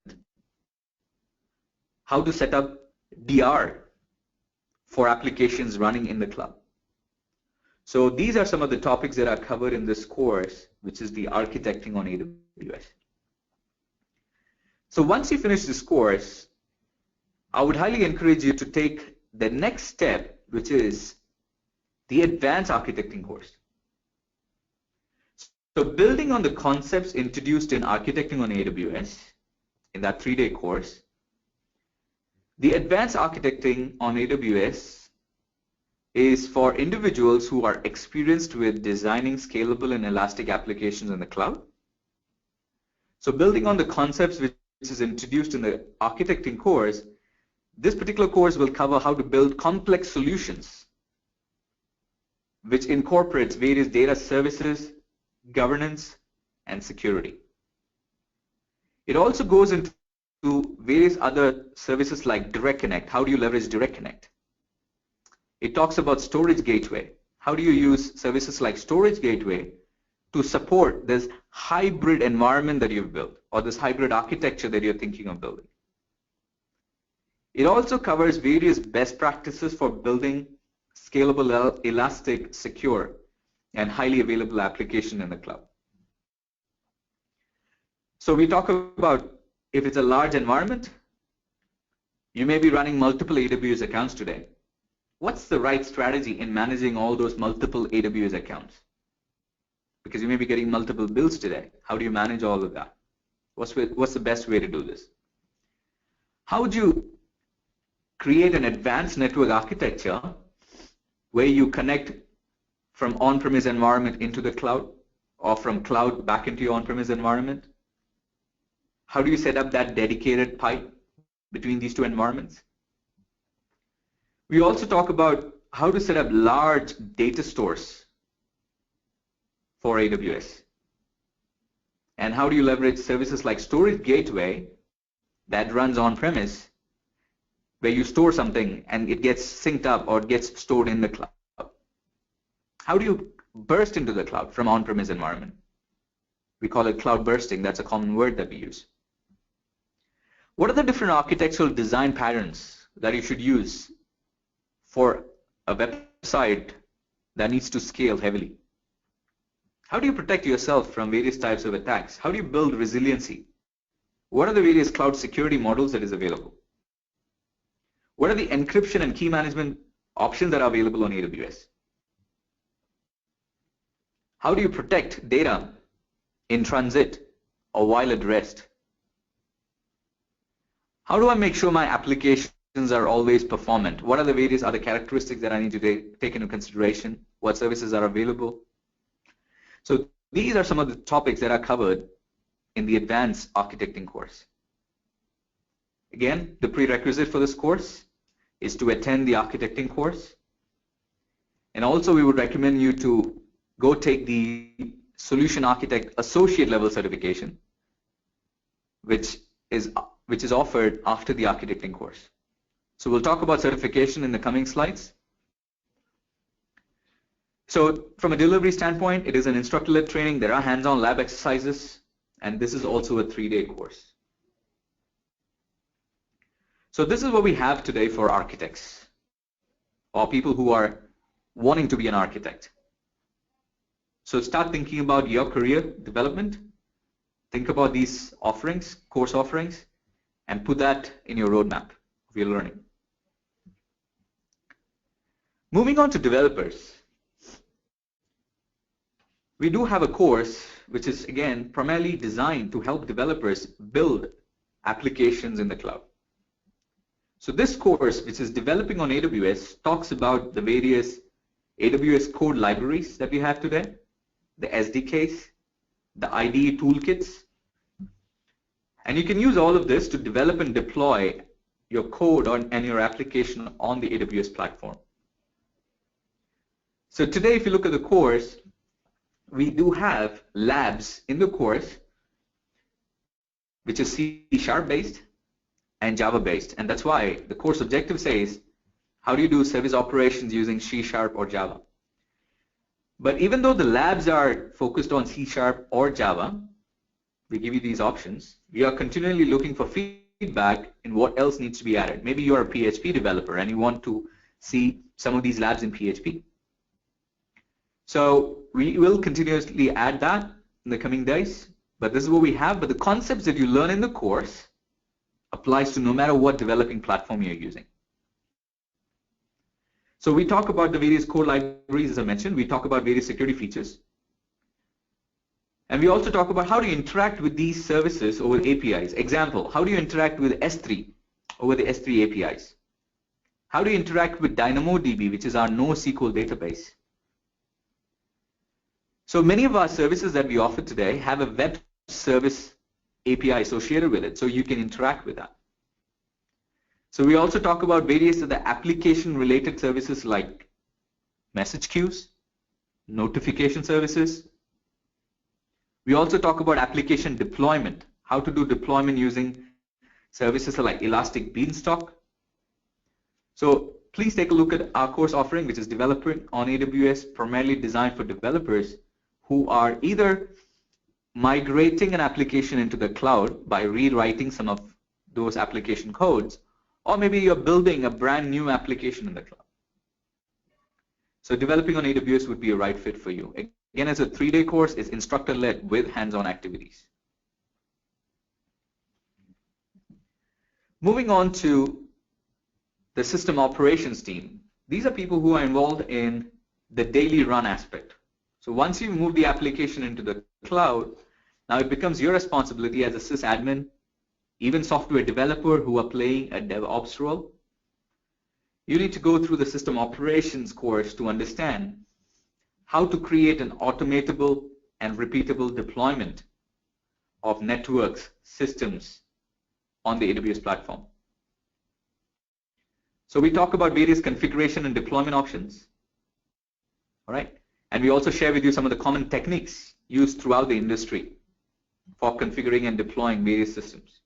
how to set up DR for applications running in the cloud. So these are some of the topics that are covered in this course, which is the architecting on AWS. So once you finish this course, I would highly encourage you to take the next step, which is the advanced architecting course. So building on the concepts introduced in architecting on AWS in that 3-day course, the advanced architecting on AWS is for individuals who are experienced with designing scalable and elastic applications in the cloud. So building on the concepts which is introduced in the architecting course, this particular course will cover how to build complex solutions which incorporates various data services, governance, and security. It also goes into various other services like Direct Connect. How do you leverage Direct Connect? It talks about storage gateway. How do you use services like storage gateway to support this hybrid environment that you've built or this hybrid architecture that you're thinking of building? It also covers various best practices for building scalable, elastic, secure, and highly available application in the cloud. So we talk about if it's a large environment, you may be running multiple AWS accounts today. What's the right strategy in managing all those multiple AWS accounts? Because you may be getting multiple bills today. How do you manage all of that? What's the best way to do this? How would you create an advanced network architecture where you connect from on-premise environment into the cloud or from cloud back into your on-premise environment? How do you set up that dedicated pipe between these two environments? We also talk about how to set up large data stores for AWS. And how do you leverage services like Storage Gateway that runs on-premise, where you store something and it gets synced up or it gets stored in the cloud? How do you burst into the cloud from on-premise environment? We call it cloud bursting. That's a common word that we use. What are the different architectural design patterns that you should use for a website that needs to scale heavily? How do you protect yourself from various types of attacks? How do you build resiliency? What are the various cloud security models that is available? What are the encryption and key management options that are available on AWS? How do you protect data in transit or while at rest? How do I make sure my applications are always performant? What are the various other characteristics that I need to take into consideration? What services are available? So these are some of the topics that are covered in the advanced architecting course. Again, the prerequisite for this course is to attend the architecting course. And also we would recommend you to go take the Solution Architect Associate Level certification, which is offered after the architecting course. So we'll talk about certification in the coming slides. So from a delivery standpoint, it is an instructor-led training. There are hands-on lab exercises, and this is also a 3-day course. So this is what we have today for architects or people who are wanting to be an architect. So start thinking about your career development. Think about these offerings, course offerings, and put that in your roadmap of your learning. Moving on to developers. We do have a course which is, again, primarily designed to help developers build applications in the cloud. So this course, which is developing on AWS, talks about the various AWS code libraries that we have today. the SDKs, the IDE toolkits, and you can use all of this to develop and deploy your code and your application on the AWS platform. So today, if you look at the course, we do have labs in the course, which is C# based and Java based, and that's why the course objective says, how do you do service operations using C# or Java? But even though the labs are focused on C# or Java, we give you these options. We are continually looking for feedback in what else needs to be added. Maybe you are a PHP developer and you want to see some of these labs in PHP. So we will continuously add that in the coming days, but this is what we have. But the concepts that you learn in the course applies to no matter what developing platform you're using. So we talk about the various core libraries, as I mentioned. We talk about various security features. And we also talk about how to interact with these services over APIs. Example, how do you interact with S3 over the S3 APIs? How do you interact with DynamoDB, which is our NoSQL database? So many of our services that we offer today have a web service API associated with it, so you can interact with that. So we also talk about various of the application-related services like message queues, notification services. We also talk about application deployment, how to do deployment using services like Elastic Beanstalk. So please take a look at our course offering, which is Developer on AWS, primarily designed for developers who are either migrating an application into the cloud by rewriting some of those application codes, or maybe you're building a brand new application in the cloud. So developing on AWS would be a right fit for you. Again, as a 3-day course, it's instructor-led with hands-on activities. Moving on to the system operations team. These are people who are involved in the daily run aspect. So once you move the application into the cloud, now it becomes your responsibility as a sysadmin, even software developer who are playing a DevOps role. You need to go through the system operations course to understand how to create an automatable and repeatable deployment of networks, systems on the AWS platform. So we talk about various configuration and deployment options, all right? And we also share with you some of the common techniques used throughout the industry for configuring and deploying various systems.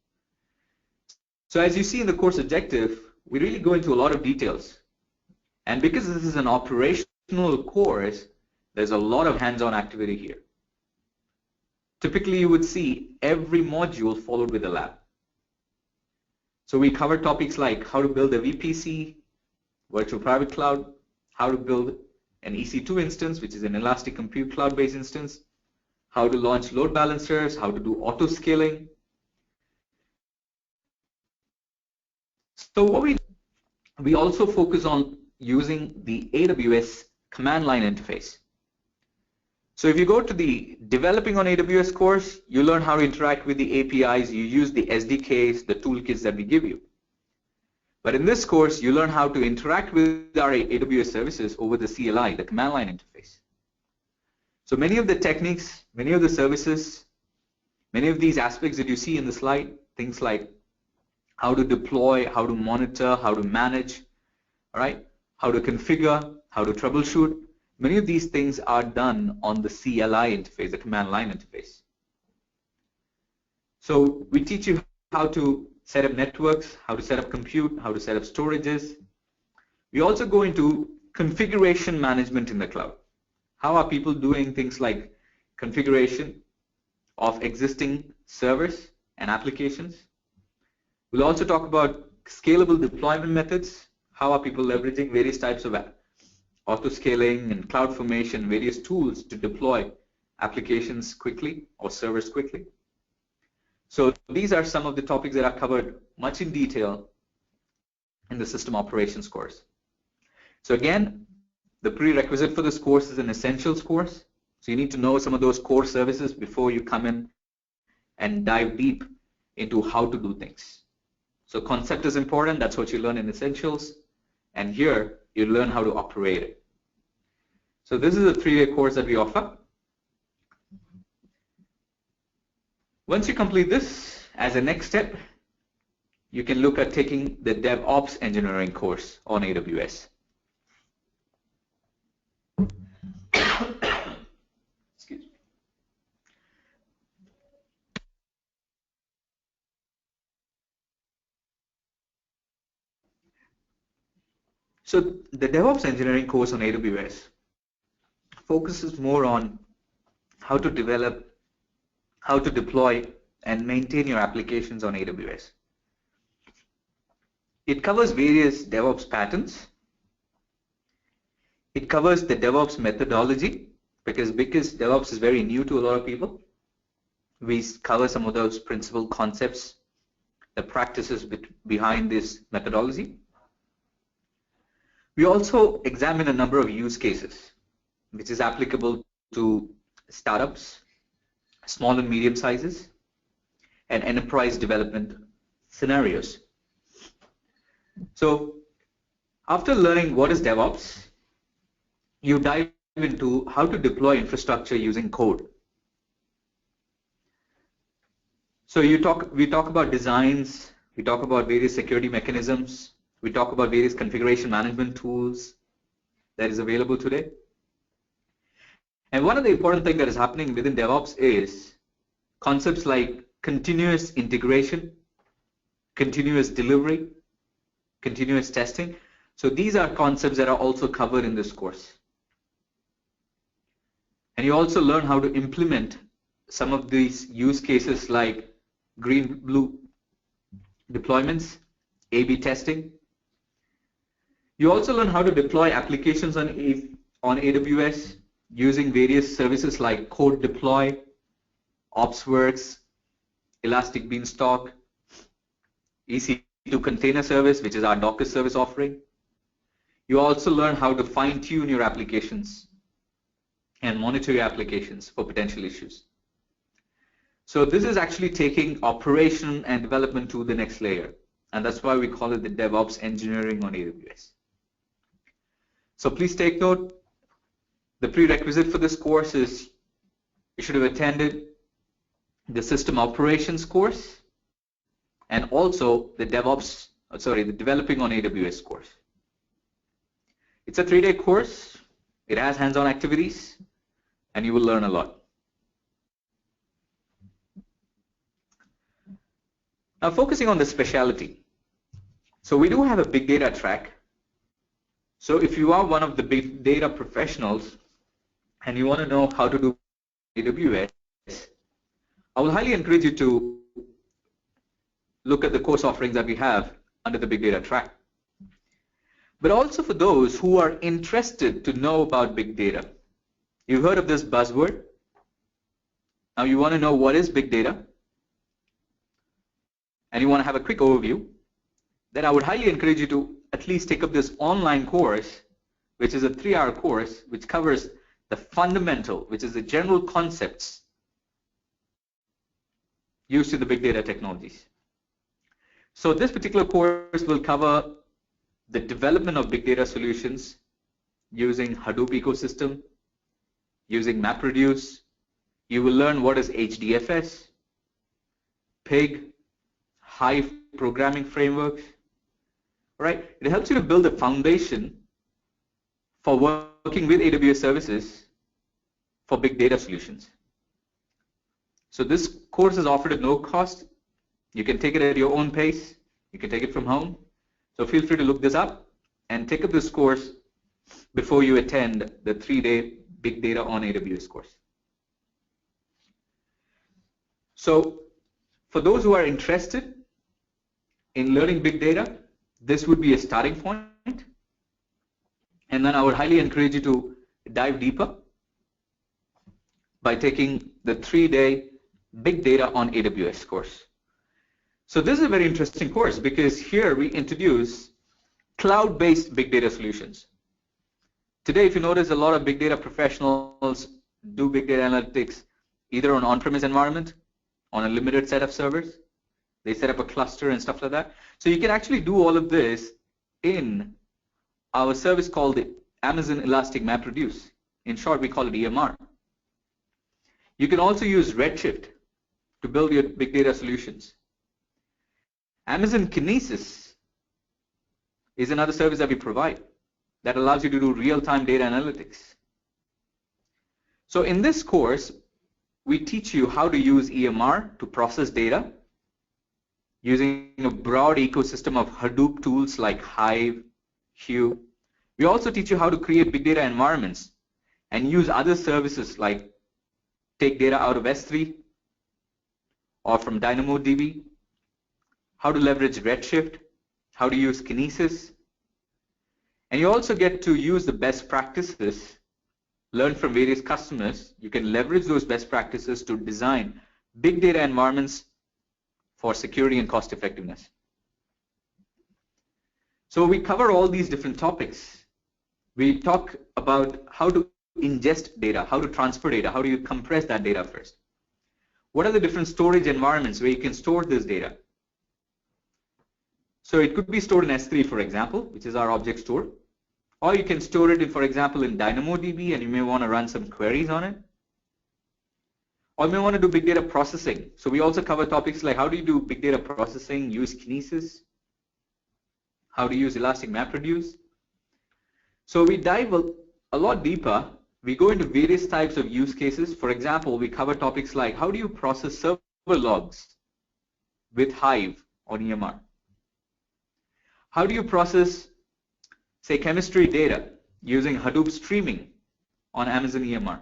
So as you see in the course objective, we really go into a lot of details. And because this is an operational course, there's a lot of hands-on activity here. Typically, you would see every module followed with a lab. So we cover topics like how to build a VPC, virtual private cloud, how to build an EC2 instance, which is an elastic compute cloud-based instance, how to launch load balancers, how to do auto-scaling. So what we also focus on using the AWS command line interface. So if you go to the Developing on AWS course, you learn how to interact with the APIs, you use the SDKs, the toolkits that we give you. But in this course, you learn how to interact with our AWS services over the CLI, the command line interface. So many of the techniques, many of the services, many of these aspects that you see in the slide, things like how to deploy, how to monitor, how to manage, all right, how to configure, how to troubleshoot, many of these things are done on the CLI interface, the command line interface. So we teach you how to set up networks, how to set up compute, how to set up storages. We also go into configuration management in the cloud. How are people doing things like configuration of existing servers and applications? We'll also talk about scalable deployment methods. How are people leveraging various types of auto-scaling and CloudFormation, various tools to deploy applications quickly or servers quickly. So these are some of the topics that are covered much in detail in the system operations course. So again, the prerequisite for this course is an essentials course. So you need to know some of those core services before you come in and dive deep into how to do things. So concept is important, that's what you learn in essentials. And here, you learn how to operate it. So this is a 3-day course that we offer. Once you complete this, as a next step, you can look at taking the DevOps engineering course on AWS. Excuse me. So the DevOps engineering course on AWS focuses more on how to develop, how to deploy, and maintain your applications on AWS. It covers various DevOps patterns. It covers the DevOps methodology, because DevOps is very new to a lot of people. We cover some of those principal concepts, the practices behind this methodology. We also examine a number of use cases, which is applicable to startups, small and medium sizes, and enterprise development scenarios. So after learning what is DevOps, you dive into how to deploy infrastructure using code. So we talk about designs, we talk about various security mechanisms, we talk about various configuration management tools that is available today. And one of the important things that is happening within DevOps is concepts like continuous integration, continuous delivery, continuous testing. So these are concepts that are also covered in this course. And you also learn how to implement some of these use cases like green-blue deployments, A/B testing. You also learn how to deploy applications on AWS using various services like Code Deploy, OpsWorks, Elastic Beanstalk, EC2 Container Service, which is our Docker service offering. You also learn how to fine-tune your applications and monitor your applications for potential issues. So this is actually taking operation and development to the next layer, and that's why we call it the DevOps engineering on AWS. So please take note, the prerequisite for this course is you should have attended the system operations course and also the the developing on AWS course. It's a 3-day course. It has hands-on activities, and you will learn a lot. Now focusing on the specialty. So we do have a big data track. So if you are one of the big data professionals and you want to know how to do AWS, I will highly encourage you to look at the course offerings that we have under the big data track. But also for those who are interested to know about big data. You've heard of this buzzword. Now you want to know what is big data, and you want to have a quick overview, then I would highly encourage you to at least take up this online course, which is a 3-hour course, which covers the fundamental, which is the general concepts used in the big data technologies. So this particular course will cover the development of big data solutions using Hadoop ecosystem, using MapReduce. You will learn what is HDFS, PIG, Hive programming frameworks. Right? It helps you to build a foundation for working with AWS services for big data solutions. So this course is offered at no cost. You can take it at your own pace. You can take it from home. So feel free to look this up and take up this course before you attend the 3-day Big Data on AWS course. So for those who are interested in learning big data, this would be a starting point. And then I would highly encourage you to dive deeper by taking the 3-day Big Data on AWS course. So this is a very interesting course because here we introduce cloud-based big data solutions. Today, if you notice, a lot of big data professionals do big data analytics either on on-premise environment, on a limited set of servers. They set up a cluster and stuff like that. So you can actually do all of this in our service called the Amazon Elastic MapReduce. In short, we call it EMR. You can also use Redshift to build your big data solutions. Amazon Kinesis is another service that we provide that allows you to do real-time data analytics. So in this course, we teach you how to use EMR to process data using a broad ecosystem of Hadoop tools like Hive, Hue. We also teach you how to create big data environments and use other services like take data out of S3 or from DynamoDB, how to leverage Redshift, how to use Kinesis. And you also get to use the best practices, learn from various customers. You can leverage those best practices to design big data environments for security and cost effectiveness. So we cover all these different topics. We talk about how to ingest data, how to transfer data, how do you compress that data first. What are the different storage environments where you can store this data? So it could be stored in S3, for example, which is our object store. Or you can store it, for example, in DynamoDB, and you may want to run some queries on it. Or you may want to do big data processing. So we also cover topics like how do you do big data processing, use Kinesis, how to use Elastic MapReduce. So we dive a lot deeper. We go into various types of use cases. For example, we cover topics like how do you process server logs with Hive on EMR? How do you process, say, chemistry data using Hadoop streaming on Amazon EMR?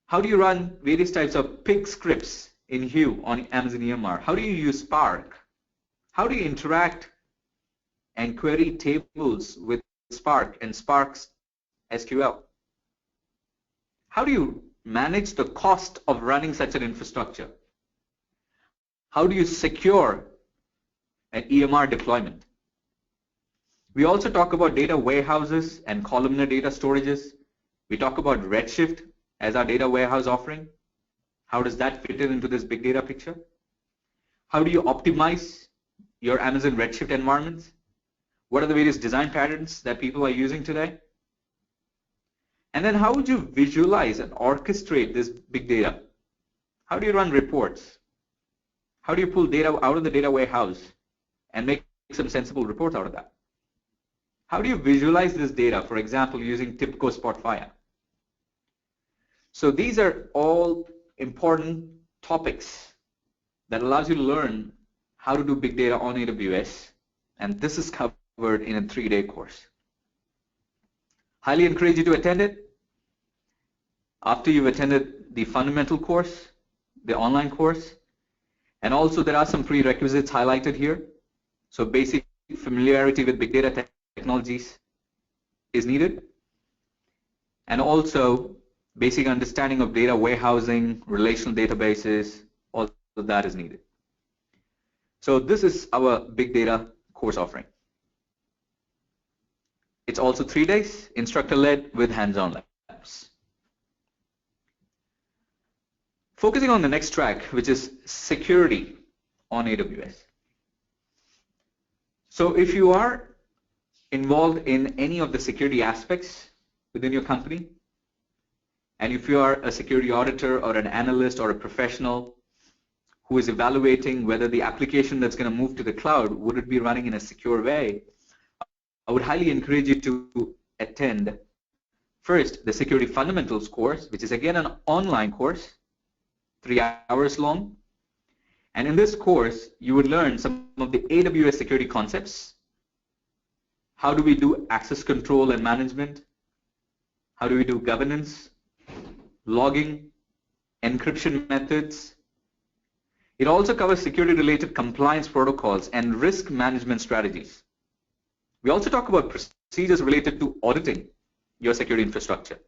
How do you run various types of pig scripts in Hue on Amazon EMR? How do you use Spark? How do you interact and query tables with Spark and Spark's SQL? How do you manage the cost of running such an infrastructure? How do you secure an EMR deployment? We also talk about data warehouses and columnar data storages. We talk about Redshift as our data warehouse offering. How does that fit into this big data picture? How do you optimize your Amazon Redshift environments? What are the various design patterns that people are using today? And then how would you visualize and orchestrate this big data? How do you run reports? How do you pull data out of the data warehouse and make some sensible reports out of that? How do you visualize this data, for example, using TIBCO Spotfire? So these are all important topics that allows you to learn how to do big data on AWS, and this is covered in a 3-day course. Highly encourage you to attend it. After you've attended the fundamental course, the online course, and also there are some prerequisites highlighted here. So basic familiarity with big data technologies is needed, and also basic understanding of data warehousing, relational databases, all of that is needed. So this is our big data course offering. It's also 3 days, instructor-led with hands-on labs. Focusing on the next track, which is security on AWS. So if you are involved in any of the security aspects within your company, and if you are a security auditor or an analyst or a professional who is evaluating whether the application that's going to move to the cloud, would it be running in a secure way, I would highly encourage you to attend first the Security Fundamentals course, which is again an online course, 3 hours long. And in this course, you would learn some of the AWS security concepts. How do we do access control and management? How do we do governance, logging, encryption methods? It also covers security-related compliance protocols and risk management strategies. We also talk about procedures related to auditing your security infrastructure.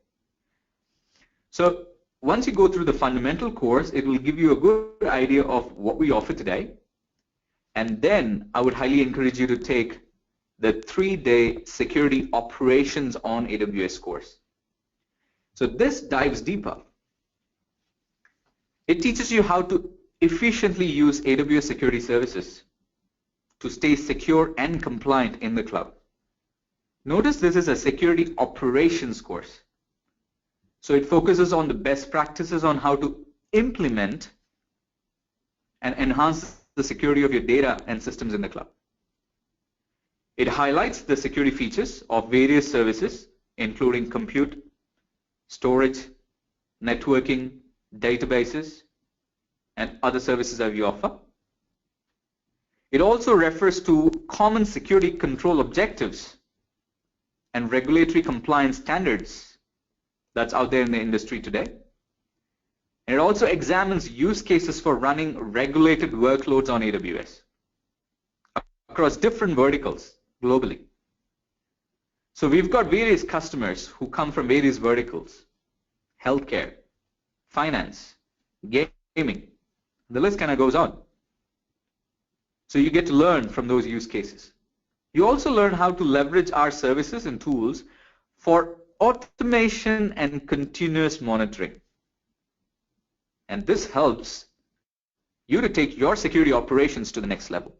So once you go through the fundamental course, it will give you a good idea of what we offer today. And then I would highly encourage you to take the 3-day Security Operations on AWS course. So this dives deeper. It teaches you how to efficiently use AWS security services to stay secure and compliant in the cloud. Notice this is a Security Operations course. So it focuses on the best practices on how to implement and enhance the security of your data and systems in the cloud. It highlights the security features of various services, including compute, storage, networking, databases, and other services that we offer. It also refers to common security control objectives and regulatory compliance standards that's out there in the industry today. And it also examines use cases for running regulated workloads on AWS across different verticals globally. So we've got various customers who come from various verticals: healthcare, finance, gaming. The list kind of goes on. So you get to learn from those use cases. You also learn how to leverage our services and tools for automation and continuous monitoring. And this helps you to take your security operations to the next level.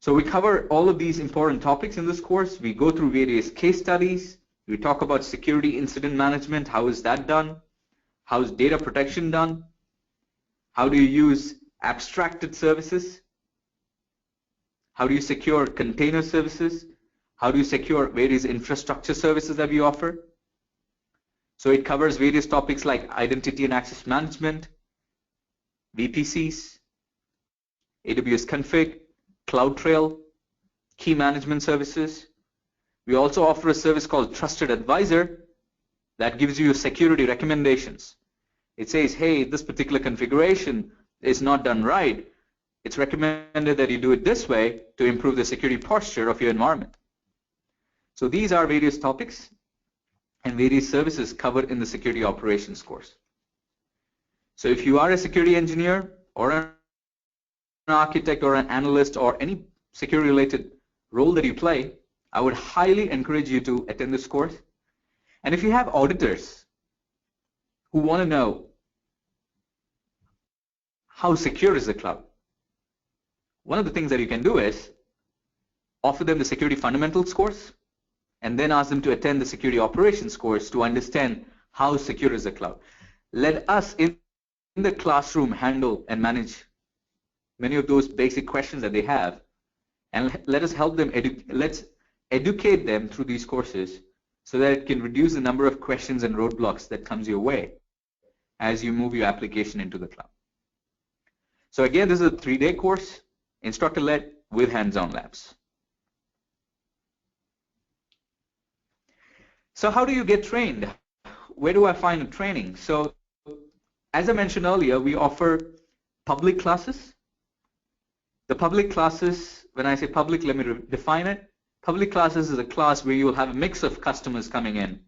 So we cover all of these important topics in this course. We go through various case studies. We talk about security incident management. How is that done? How is data protection done? How do you use abstracted services? How do you secure container services? How do you secure various infrastructure services that we offer? So it covers various topics like identity and access management, VPCs, AWS config, CloudTrail, key management services. We also offer a service called Trusted Advisor that gives you security recommendations. It says, hey, this particular configuration is not done right. It's recommended that you do it this way to improve the security posture of your environment. So these are various topics and various services covered in the security operations course. So if you are a security engineer or an architect or an analyst or any security related role that you play, I would highly encourage you to attend this course. And if you have auditors who want to know how secure is the cloud, one of the things that you can do is offer them the security fundamentals course and then ask them to attend the security operations course to understand how secure is the cloud. Let us in the classroom handle and manage many of those basic questions that they have, and let us help them, let's educate them through these courses so that it can reduce the number of questions and roadblocks that comes your way as you move your application into the cloud. So again, this is a 3-day course, instructor-led with hands-on labs. So how do you get trained? Where do I find the training? So as I mentioned earlier, we offer public classes. The public classes, when I say public, let me define it. Public classes is a class where you will have a mix of customers coming in,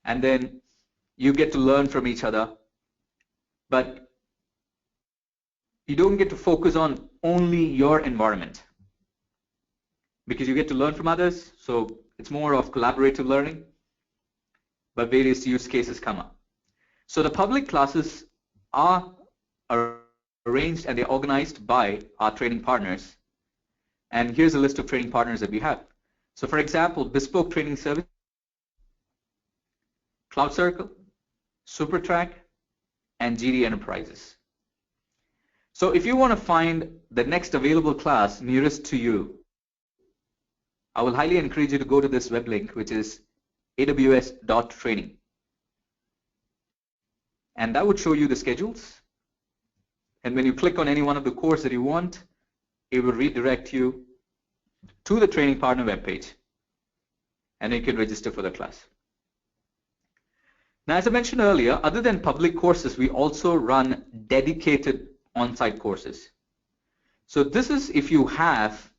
and then you get to learn from each other. But you don't get to focus on only your environment because you get to learn from others. So it's more of collaborative learning, but various use cases come up. So the public classes are arranged and they're organized by our training partners. And here's a list of training partners that we have. So for example, Bespoke Training Service, Cloud Circle, SuperTrack, and GD Enterprises. So if you want to find the next available class nearest to you, I will highly encourage you to go to this web link, which is aws.training. And that would show you the schedules. And when you click on any one of the courses that you want, it will redirect you to the training partner webpage, and you can register for the class. Now, as I mentioned earlier, other than public courses, we also run dedicated on-site courses. So this is if you have,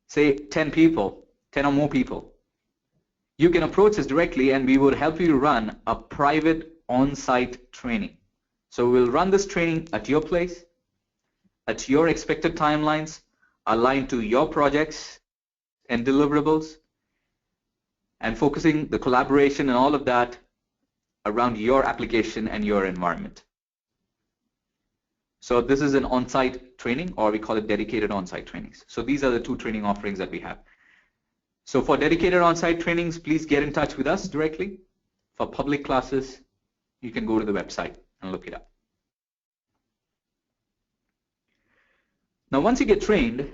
say, 10 people, 10 or more people, you can approach us directly and we will help you run a private on-site training. So we'll run this training at your place, at your expected timelines, aligned to your projects and deliverables, and focusing the collaboration and all of that around your application and your environment. So this is an on-site training, or we call it dedicated on-site trainings. So these are the two training offerings that we have. So for dedicated on-site trainings, please get in touch with us directly. for public classes, you can go to the website and look it up. Now, once you get trained,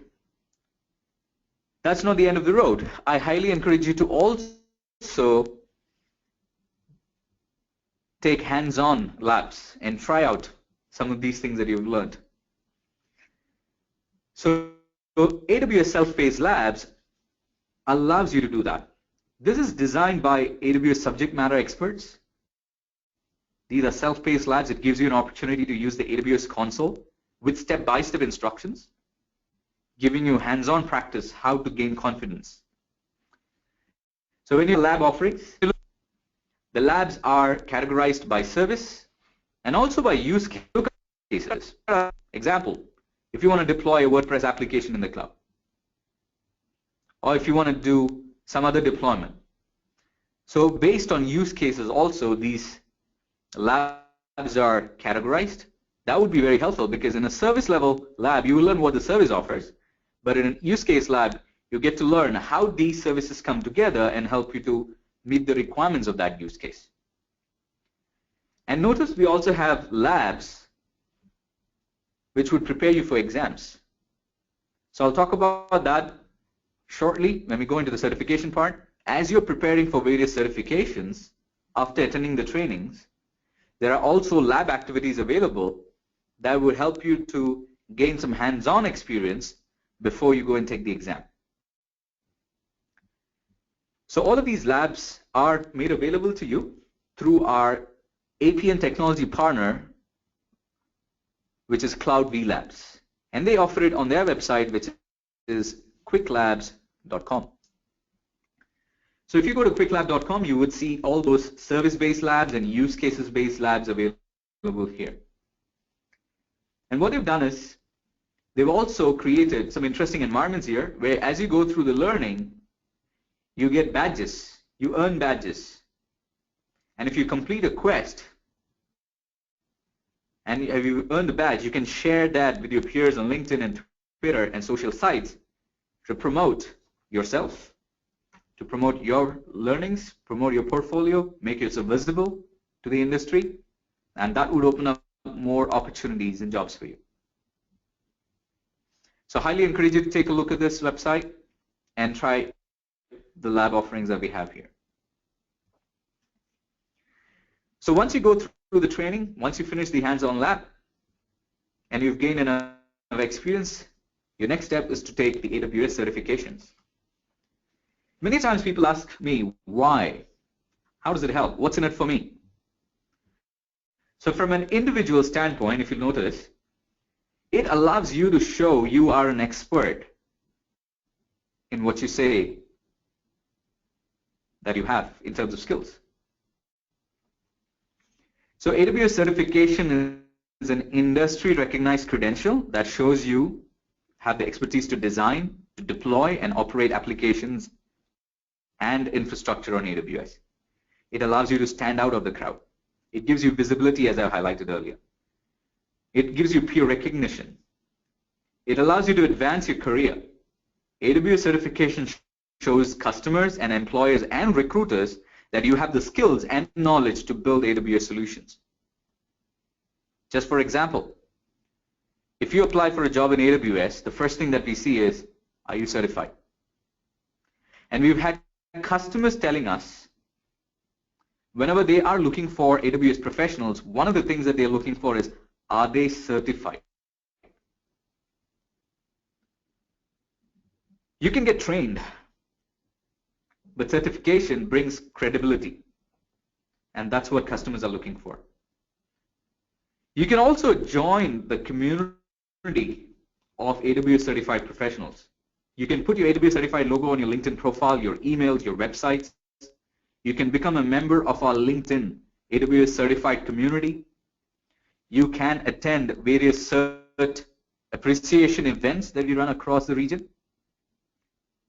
that's not the end of the road. I highly encourage you to also take hands-on labs and try out some of these things that you've learned. So AWS Self-Paced Labs allows you to do that. This is designed by AWS subject matter experts. These are self-paced labs. It gives you an opportunity to use the AWS console with step-by-step instructions, giving you hands-on practice how to gain confidence. So when your lab offerings, the labs are categorized by service and also by use cases. Example, if you want to deploy a WordPress application in the cloud, or if you want to do some other deployment. So based on use cases also, these labs are categorized. That would be very helpful because in a service level lab, you will learn what the service offers. But in a use case lab, you get to learn how these services come together and help you to meet the requirements of that use case. And notice we also have labs which would prepare you for exams. So I'll talk about that shortly when we go into the certification part. As you're preparing for various certifications after attending the trainings, there are also lab activities available that would help you to gain some hands-on experience before you go and take the exam. So all of these labs are made available to you through our APN technology partner, which is Cloud V Labs. And they offer it on their website, which is quicklabs.com. So if you go to quicklab.com, you would see all those service-based labs and use cases-based labs available here. And what they've done is they've also created some interesting environments here where as you go through the learning, you get badges, you earn badges. And if you complete a quest and if you earn the badge, you can share that with your peers on LinkedIn and Twitter and social sites to promote yourself, to promote your learnings, promote your portfolio, make yourself visible to the industry, and that would open up more opportunities and jobs for you. So highly encourage you to take a look at this website and try the lab offerings that we have here. So once you go through the training, once you finish the hands-on lab, and you've gained enough experience, your next step is to take the AWS certifications. Many times people ask me, why? How does it help? What's in it for me? So from an individual standpoint, if you notice, it allows you to show you are an expert in what you say that you have in terms of skills. So AWS certification is an industry recognized credential that shows you have the expertise to design, to deploy and operate applications and infrastructure on AWS. It allows you to stand out of the crowd. It gives you visibility, as I highlighted earlier. It gives you peer recognition. It allows you to advance your career. AWS certification shows customers and employers and recruiters that you have the skills and knowledge to build AWS solutions. Just for example, if you apply for a job in AWS, the first thing that we see is, are you certified? And we've had customers telling us whenever they are looking for AWS professionals, one of the things that they're looking for is, are they certified? You can get trained, but certification brings credibility, and that's what customers are looking for. You can also join the community of AWS certified professionals. You can put your AWS certified logo on your LinkedIn profile, your emails, your websites. You can become a member of our LinkedIn AWS certified community. You can attend various cert appreciation events that we run across the region.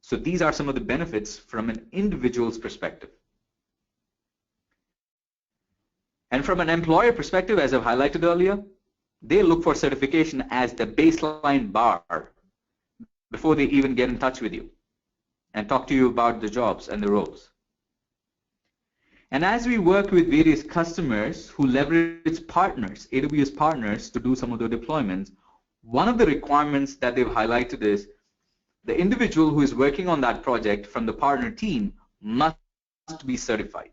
So these are some of the benefits from an individual's perspective. And from an employer perspective, as I've highlighted earlier, they look for certification as the baseline bar before they even get in touch with you and talk to you about the jobs and the roles. And as we work with various customers who leverage partners, AWS partners, to do some of the deployments, one of the requirements that they've highlighted is the individual who is working on that project from the partner team must be certified.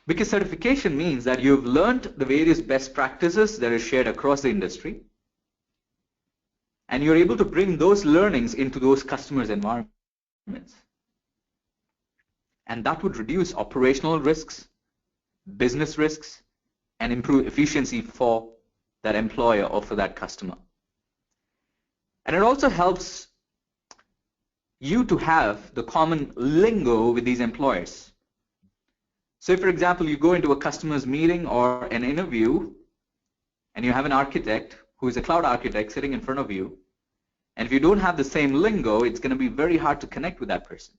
Because certification means that you've learned the various best practices that are shared across the industry, and you're able to bring those learnings into those customers' environments. And that would reduce operational risks, business risks, and improve efficiency for that employer or for that customer. And it also helps you to have the common lingo with these employers. So if, for example, you go into a customer's meeting or an interview and you have an architect who is a cloud architect sitting in front of you, and if you don't have the same lingo, it's going to be very hard to connect with that person.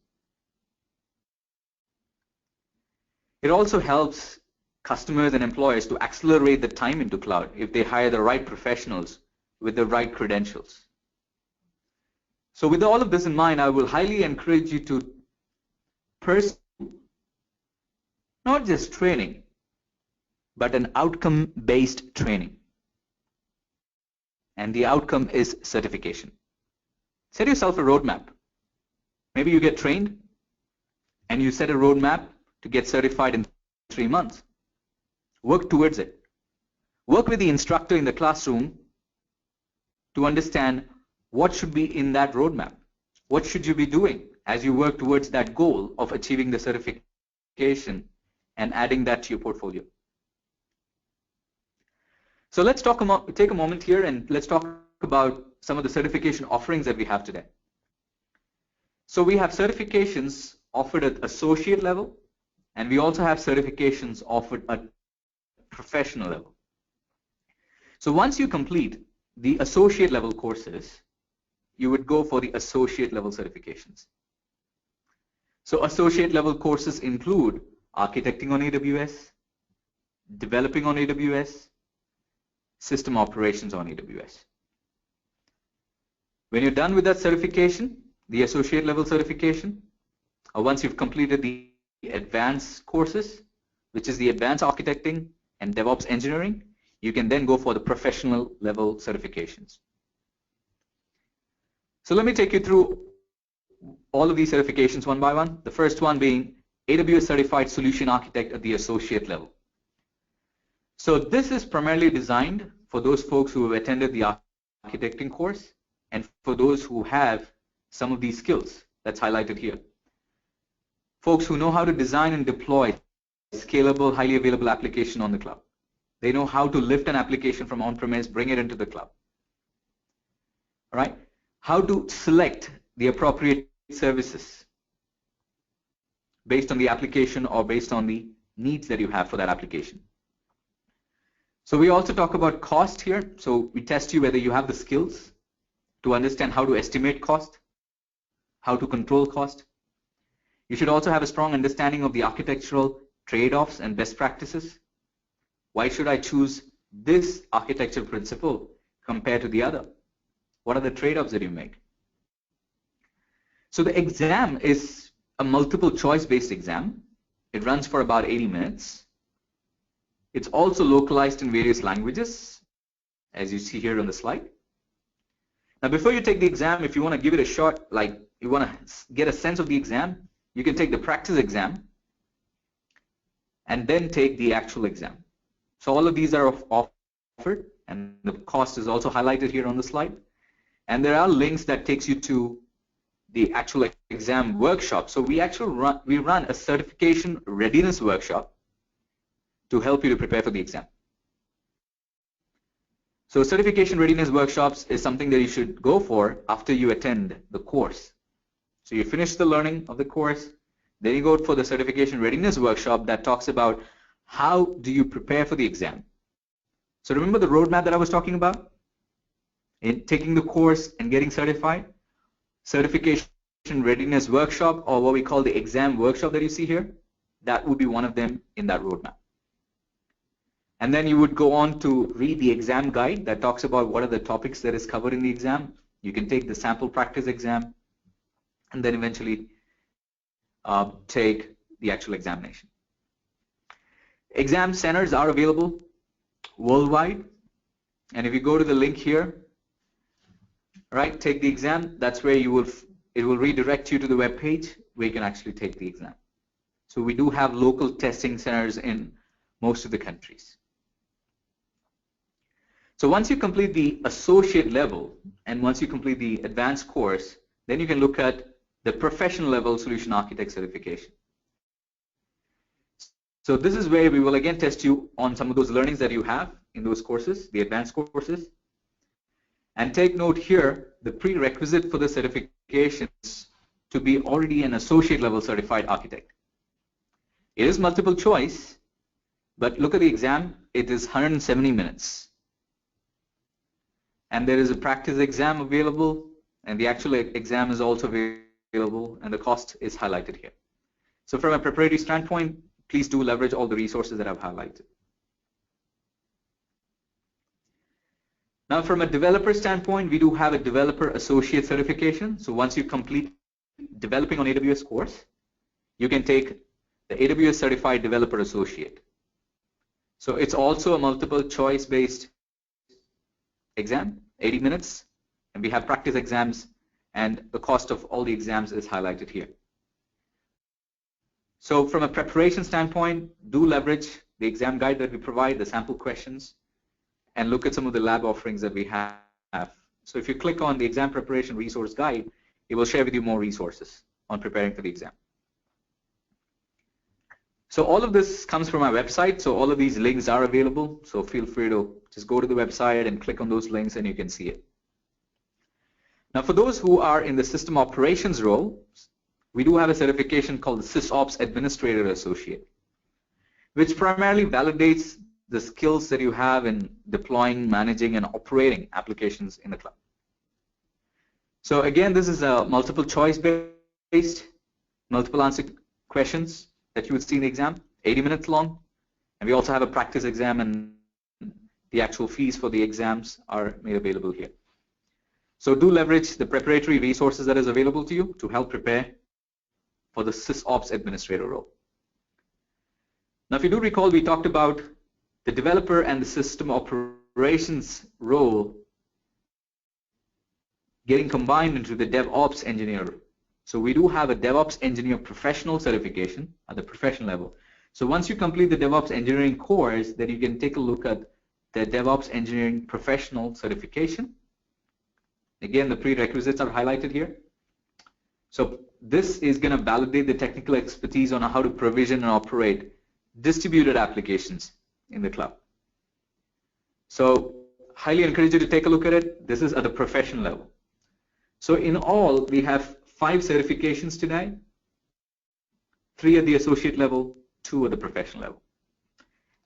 It also helps customers and employers to accelerate the time into cloud if they hire the right professionals with the right credentials. So with all of this in mind, I will highly encourage you to pursue not just training, but an outcome-based training. And the outcome is certification. Set yourself a roadmap. Maybe you get trained and you set a roadmap to get certified in 3 months. Work towards it. Work with the instructor in the classroom to understand what should be in that roadmap. What should you be doing as you work towards that goal of achieving the certification and adding that to your portfolio. So let's take a moment here and let's talk about some of the certification offerings that we have today. So we have certifications offered at associate level, and we also have certifications offered at professional level. So once you complete the associate level courses, you would go for the associate level certifications. So associate level courses include architecting on AWS, developing on AWS, system operations on AWS. When you're done with that certification, the associate level certification, or once you've completed the advanced courses, which is the advanced architecting and DevOps engineering, you can then go for the professional level certifications. So let me take you through all of these certifications one by one. The first one being AWS Certified Solution Architect at the associate level. So this is primarily designed for those folks who have attended the architecting course and for those who have some of these skills that's highlighted here. Folks who know how to design and deploy scalable, highly available application on the cloud. They know how to lift an application from on-premise, bring it into the cloud. All right? How to select the appropriate services based on the application or based on the needs that you have for that application. So we also talk about cost here. So we test you whether you have the skills to understand how to estimate cost, how to control cost. You should also have a strong understanding of the architectural trade-offs and best practices. Why should I choose this architecture principle compared to the other? What are the trade-offs that you make? So the exam is a multiple choice based exam. It runs for about 80 minutes. It's also localized in various languages, as you see here on the slide. Now before you take the exam, if you want to give it a shot, like you want to get a sense of the exam, you can take the practice exam and then take the actual exam. So all of these are offered, and the cost is also highlighted here on the slide. And there are links that takes you to the actual exam workshop. So we run a certification readiness workshop to help you to prepare for the exam. So certification readiness workshops is something that you should go for after you attend the course. So you finish the learning of the course, then you go for the certification readiness workshop that talks about how do you prepare for the exam. So remember the roadmap that I was talking about? In taking the course and getting certified, certification readiness workshop, or what we call the exam workshop that you see here, that would be one of them in that roadmap. And then you would go on to read the exam guide that talks about what are the topics that is covered in the exam. You can take the sample practice exam and then eventually take the actual examination. Exam centers are available worldwide, and if you go to the link here, right, take the exam, that's where it will redirect you to the web page where you can actually take the exam. So we do have local testing centers in most of the countries. So once you complete the associate level and once you complete the advanced course, then you can look at the professional level solution architect certification. So this is where we will again test you on some of those learnings that you have in those courses, the advanced courses. And take note here, the prerequisite for the certifications to be already an associate level certified architect. It is multiple choice, but look at the exam, it is 170 minutes. And there is a practice exam available, and the actual exam is also available, and the cost is highlighted here. So from a preparatory standpoint, please do leverage all the resources that I've highlighted. Now from a developer standpoint, we do have a developer associate certification. So once you complete developing on AWS course, you can take the AWS certified developer associate. So it's also a multiple choice based exam, 80 minutes, and we have practice exams, and the cost of all the exams is highlighted here. So from a preparation standpoint, do leverage the exam guide that we provide, the sample questions, and look at some of the lab offerings that we have. So if you click on the exam preparation resource guide, it will share with you more resources on preparing for the exam. So all of this comes from our website, so all of these links are available, so feel free to just go to the website and click on those links and you can see it. Now for those who are in the system operations role, we do have a certification called the SysOps Administrator Associate, which primarily validates the skills that you have in deploying, managing, and operating applications in the cloud. So again, this is a multiple choice based, multiple answer questions that you would see in the exam, 80 minutes long, and we also have a practice exam, and the actual fees for the exams are made available here. So do leverage the preparatory resources that is available to you to help prepare for the SysOps Administrator role. Now if you do recall, we talked about the developer and the system operations role getting combined into the DevOps engineer. So we do have a DevOps engineer professional certification at the professional level. So once you complete the DevOps engineering course, then you can take a look at the DevOps engineering professional certification. Again, the prerequisites are highlighted here. So this is going to validate the technical expertise on how to provision and operate distributed applications in the cloud. So highly encourage you to take a look at it. This is at the professional level. So in all, we have 5 certifications today, 3 at the associate level, 2 at the professional level.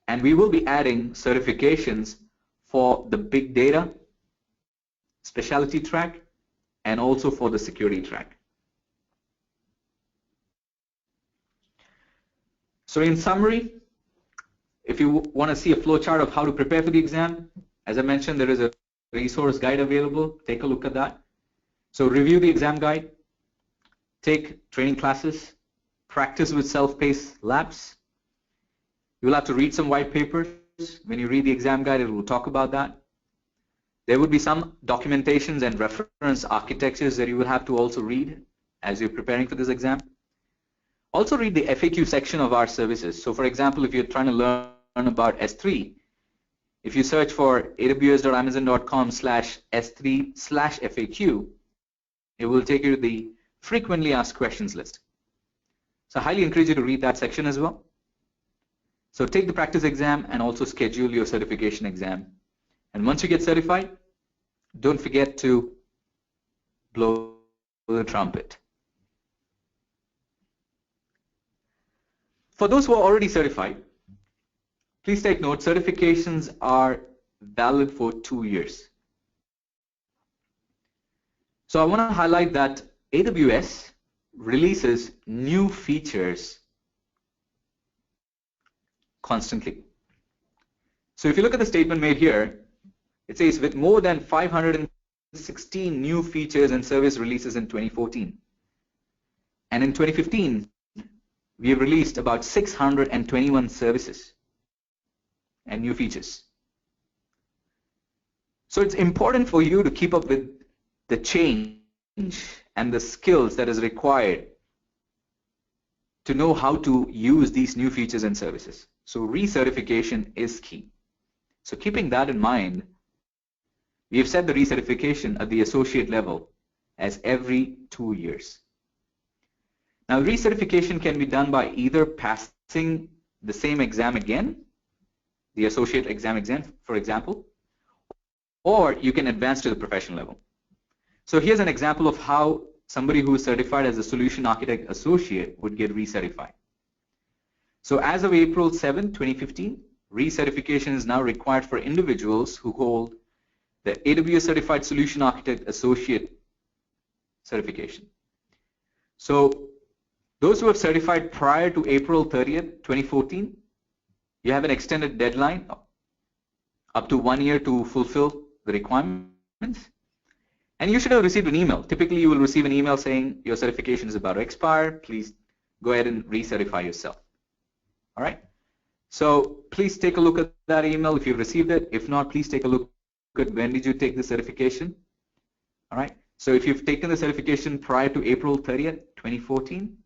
And we will be adding certifications for the big data specialty track and also for the security track. So in summary, if you want to see a flowchart of how to prepare for the exam, as I mentioned, there is a resource guide available. Take a look at that. So review the exam guide, take training classes, practice with self-paced labs. You will have to read some white papers. When you read the exam guide, it will talk about that. There would be some documentations and reference architectures that you will have to also read as you're preparing for this exam. Also read the FAQ section of our services. So for example, if you're trying to learn about S3, if you search for aws.amazon.com/S3/FAQ, it will take you to the frequently asked questions list. So I highly encourage you to read that section as well. So take the practice exam and also schedule your certification exam. And once you get certified, don't forget to blow the trumpet. For those who are already certified, please take note, certifications are valid for 2 years. So I want to highlight that AWS releases new features constantly. So if you look at the statement made here, it says with more than 516 new features and service releases in 2014. And in 2015, we have released about 621 services and new features. So it's important for you to keep up with the change and the skills that is required to know how to use these new features and services. So recertification is key. So keeping that in mind, we have set the recertification at the associate level as every 2 years. Now, recertification can be done by either passing the same exam again, the associate exam, for example, or you can advance to the professional level. So here's an example of how somebody who is certified as a Solution Architect Associate would get recertified. So as of April 7, 2015, recertification is now required for individuals who hold the AWS Certified Solution Architect Associate certification. So those who have certified prior to April 30th, 2014, you have an extended deadline up to 1 year to fulfill the requirements. And you should have received an email. Typically, you will receive an email saying your certification is about to expire. Please go ahead and recertify yourself. All right? So please take a look at that email if you've received it. If not, please take a look at when did you take the certification. All right? So if you've taken the certification prior to April 30th, 2014,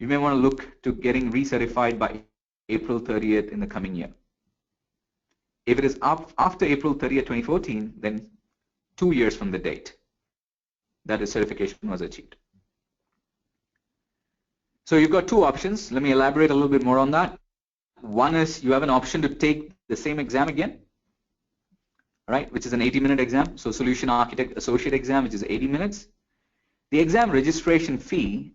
you may want to look to getting recertified by April 30th in the coming year. If it is up after April 30th, 2014, then 2 years from the date that the certification was achieved. So you've got two options. Let me elaborate a little bit more on that. One is you have an option to take the same exam again, right, which is an 80-minute exam. So Solution Architect Associate exam, which is 80 minutes. The exam registration fee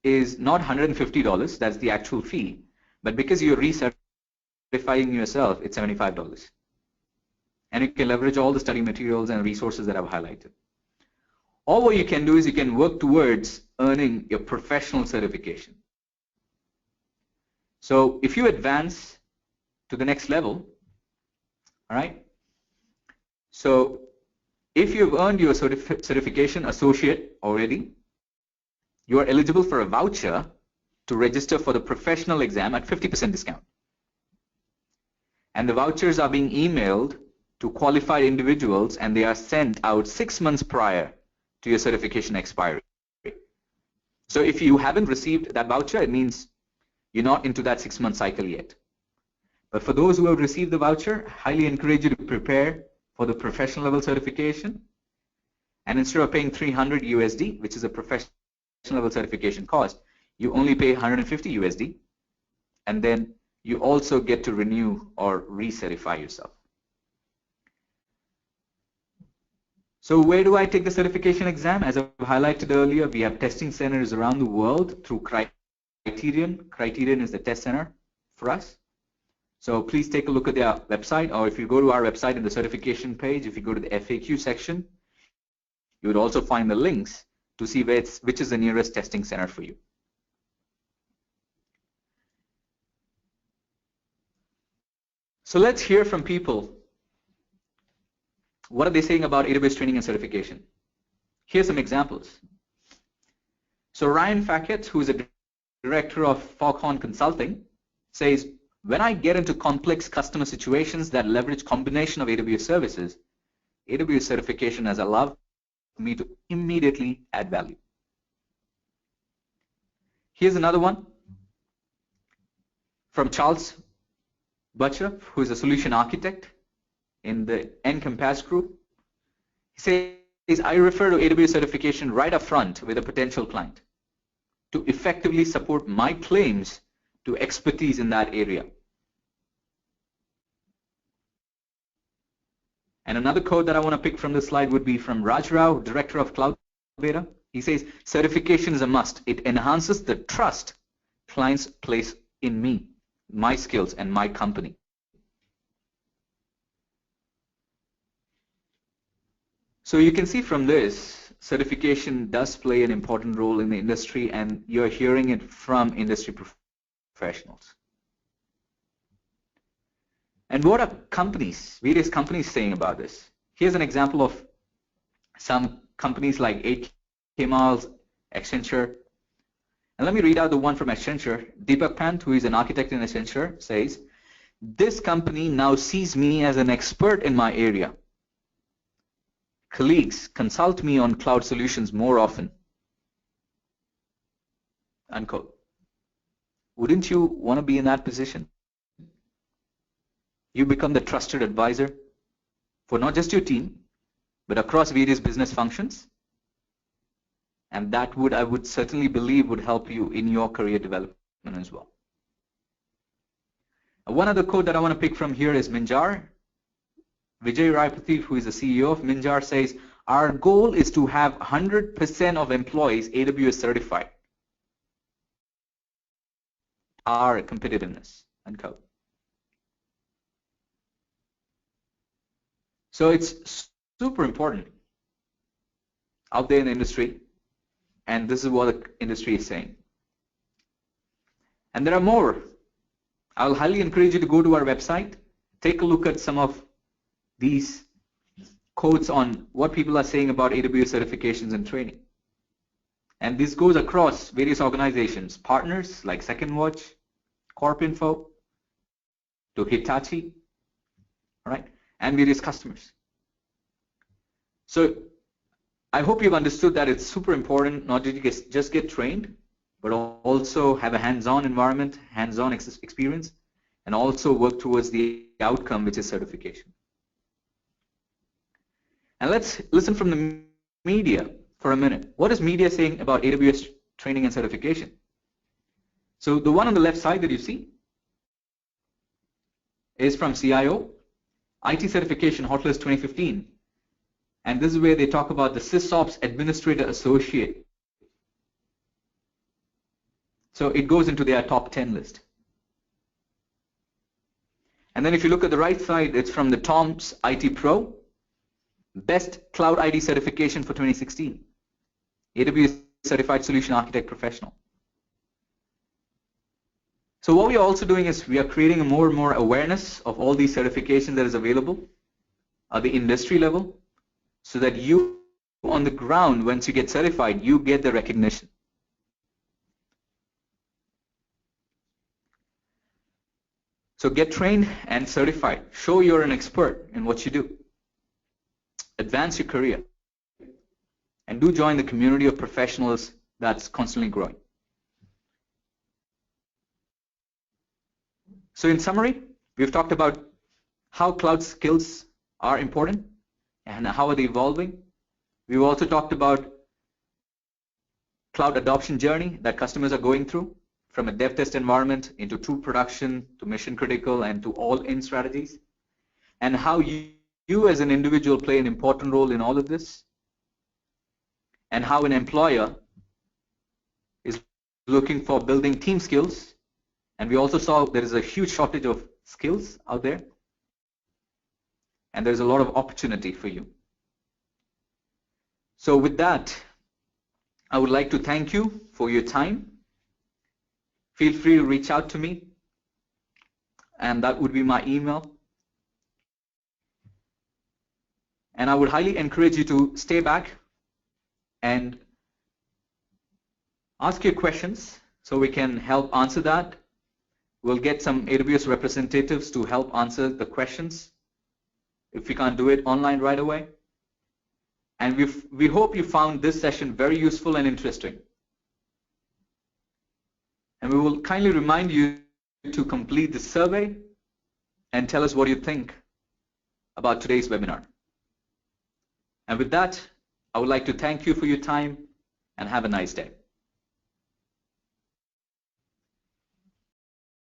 is not $150. That's the actual fee. But because you're recertifying yourself, it's $75. And you can leverage all the study materials and resources that I've highlighted. Or what you can do is you can work towards earning your professional certification. So if you advance to the next level, all right, so if you've earned your certification associate already, you are eligible for a voucher to register for the professional exam at 50% discount. And the vouchers are being emailed to qualified individuals, and they are sent out 6 months prior to your certification expiry. So if you haven't received that voucher, it means you're not into that 6-month cycle yet. But for those who have received the voucher, I highly encourage you to prepare for the professional level certification. And instead of paying $300 USD, which is a professional level certification cost, you only pay $150 USD, and then you also get to renew or recertify yourself. So where do I take the certification exam? As I highlighted earlier, we have testing centers around the world through Criterion. Criterion is the test center for us. So please take a look at their website, or if you go to our website in the certification page, if you go to the FAQ section, you would also find the links to see which is the nearest testing center for you. So let's hear from people. What are they saying about AWS training and certification? Here's some examples. So Ryan Fackett, who is a director of Foghorn Consulting, says, when I get into complex customer situations that leverage combination of AWS services, AWS certification has allowed me to immediately add value. Here's another one from Charles Butcher, who is a solution architect in the Encompass group. He says, I refer to AWS certification right up front with a potential client to effectively support my claims to expertise in that area. And another quote that I want to pick from this slide would be from Raj Rao, Director of Cloud Beta. He says, certification is a must. It enhances the trust clients place in me, my skills, and my company. So you can see from this, certification does play an important role in the industry, and you're hearing it from industry professionals. And what are companies, various companies saying about this? Here's an example of some companies like 8K Miles, Accenture, And let me read out the one from Accenture. Deepak Pant, who is an architect in Accenture, says, "This company now sees me as an expert in my area. Colleagues consult me on cloud solutions more often." Unquote. Wouldn't you want to be in that position? You become the trusted advisor for not just your team, but across various business functions. And that would, I would certainly believe, would help you in your career development as well. One other quote that I want to pick from here is Minjar. Vijay Raipathy, who is the CEO of Minjar, says, "Our goal is to have 100% of employees AWS certified. Our competitiveness," unquote. So it's super important out there in the industry, and this is what the industry is saying. And there are more. I'll highly encourage you to go to our website, take a look at some of these quotes on what people are saying about AWS certifications and training. And this goes across various organizations, partners like Second Watch, CorpInfo, to Hitachi, all right, and various customers. So I hope you've understood that it's super important not to just get trained, but also have a hands-on environment, hands-on experience, and also work towards the outcome, which is certification. And let's listen from the media for a minute. What is media saying about AWS training and certification? So the one on the left side that you see is from CIO, IT Certification Hotlist 2015. And this is where they talk about the SysOps Administrator Associate. So it goes into their top 10 list. And then if you look at the right side, it's from the Tom's IT Pro, Best Cloud ID Certification for 2016, AWS Certified Solution Architect Professional. So what we are also doing is we are creating a more and more awareness of all these certifications that is available at the industry level, so that you on the ground, once you get certified, you get the recognition. So get trained and certified. Show you're an expert in what you do. Advance your career. And do join the community of professionals that's constantly growing. So in summary, we've talked about how cloud skills are important and how are they evolving. We've also talked about cloud adoption journey that customers are going through, from a dev test environment into true production to mission critical and to all-in strategies, and how you as an individual play an important role in all of this, and how an employer is looking for building team skills. And we also saw there is a huge shortage of skills out there, and there's a lot of opportunity for you. So with that, I would like to thank you for your time. Feel free to reach out to me, and that would be my email. And I would highly encourage you to stay back and ask your questions so we can help answer that. We'll get some AWS representatives to help answer the questions if we can't do it online right away. And we hope you found this session very useful and interesting. And we will kindly remind you to complete the survey and tell us what you think about today's webinar. And with that, I would like to thank you for your time and have a nice day.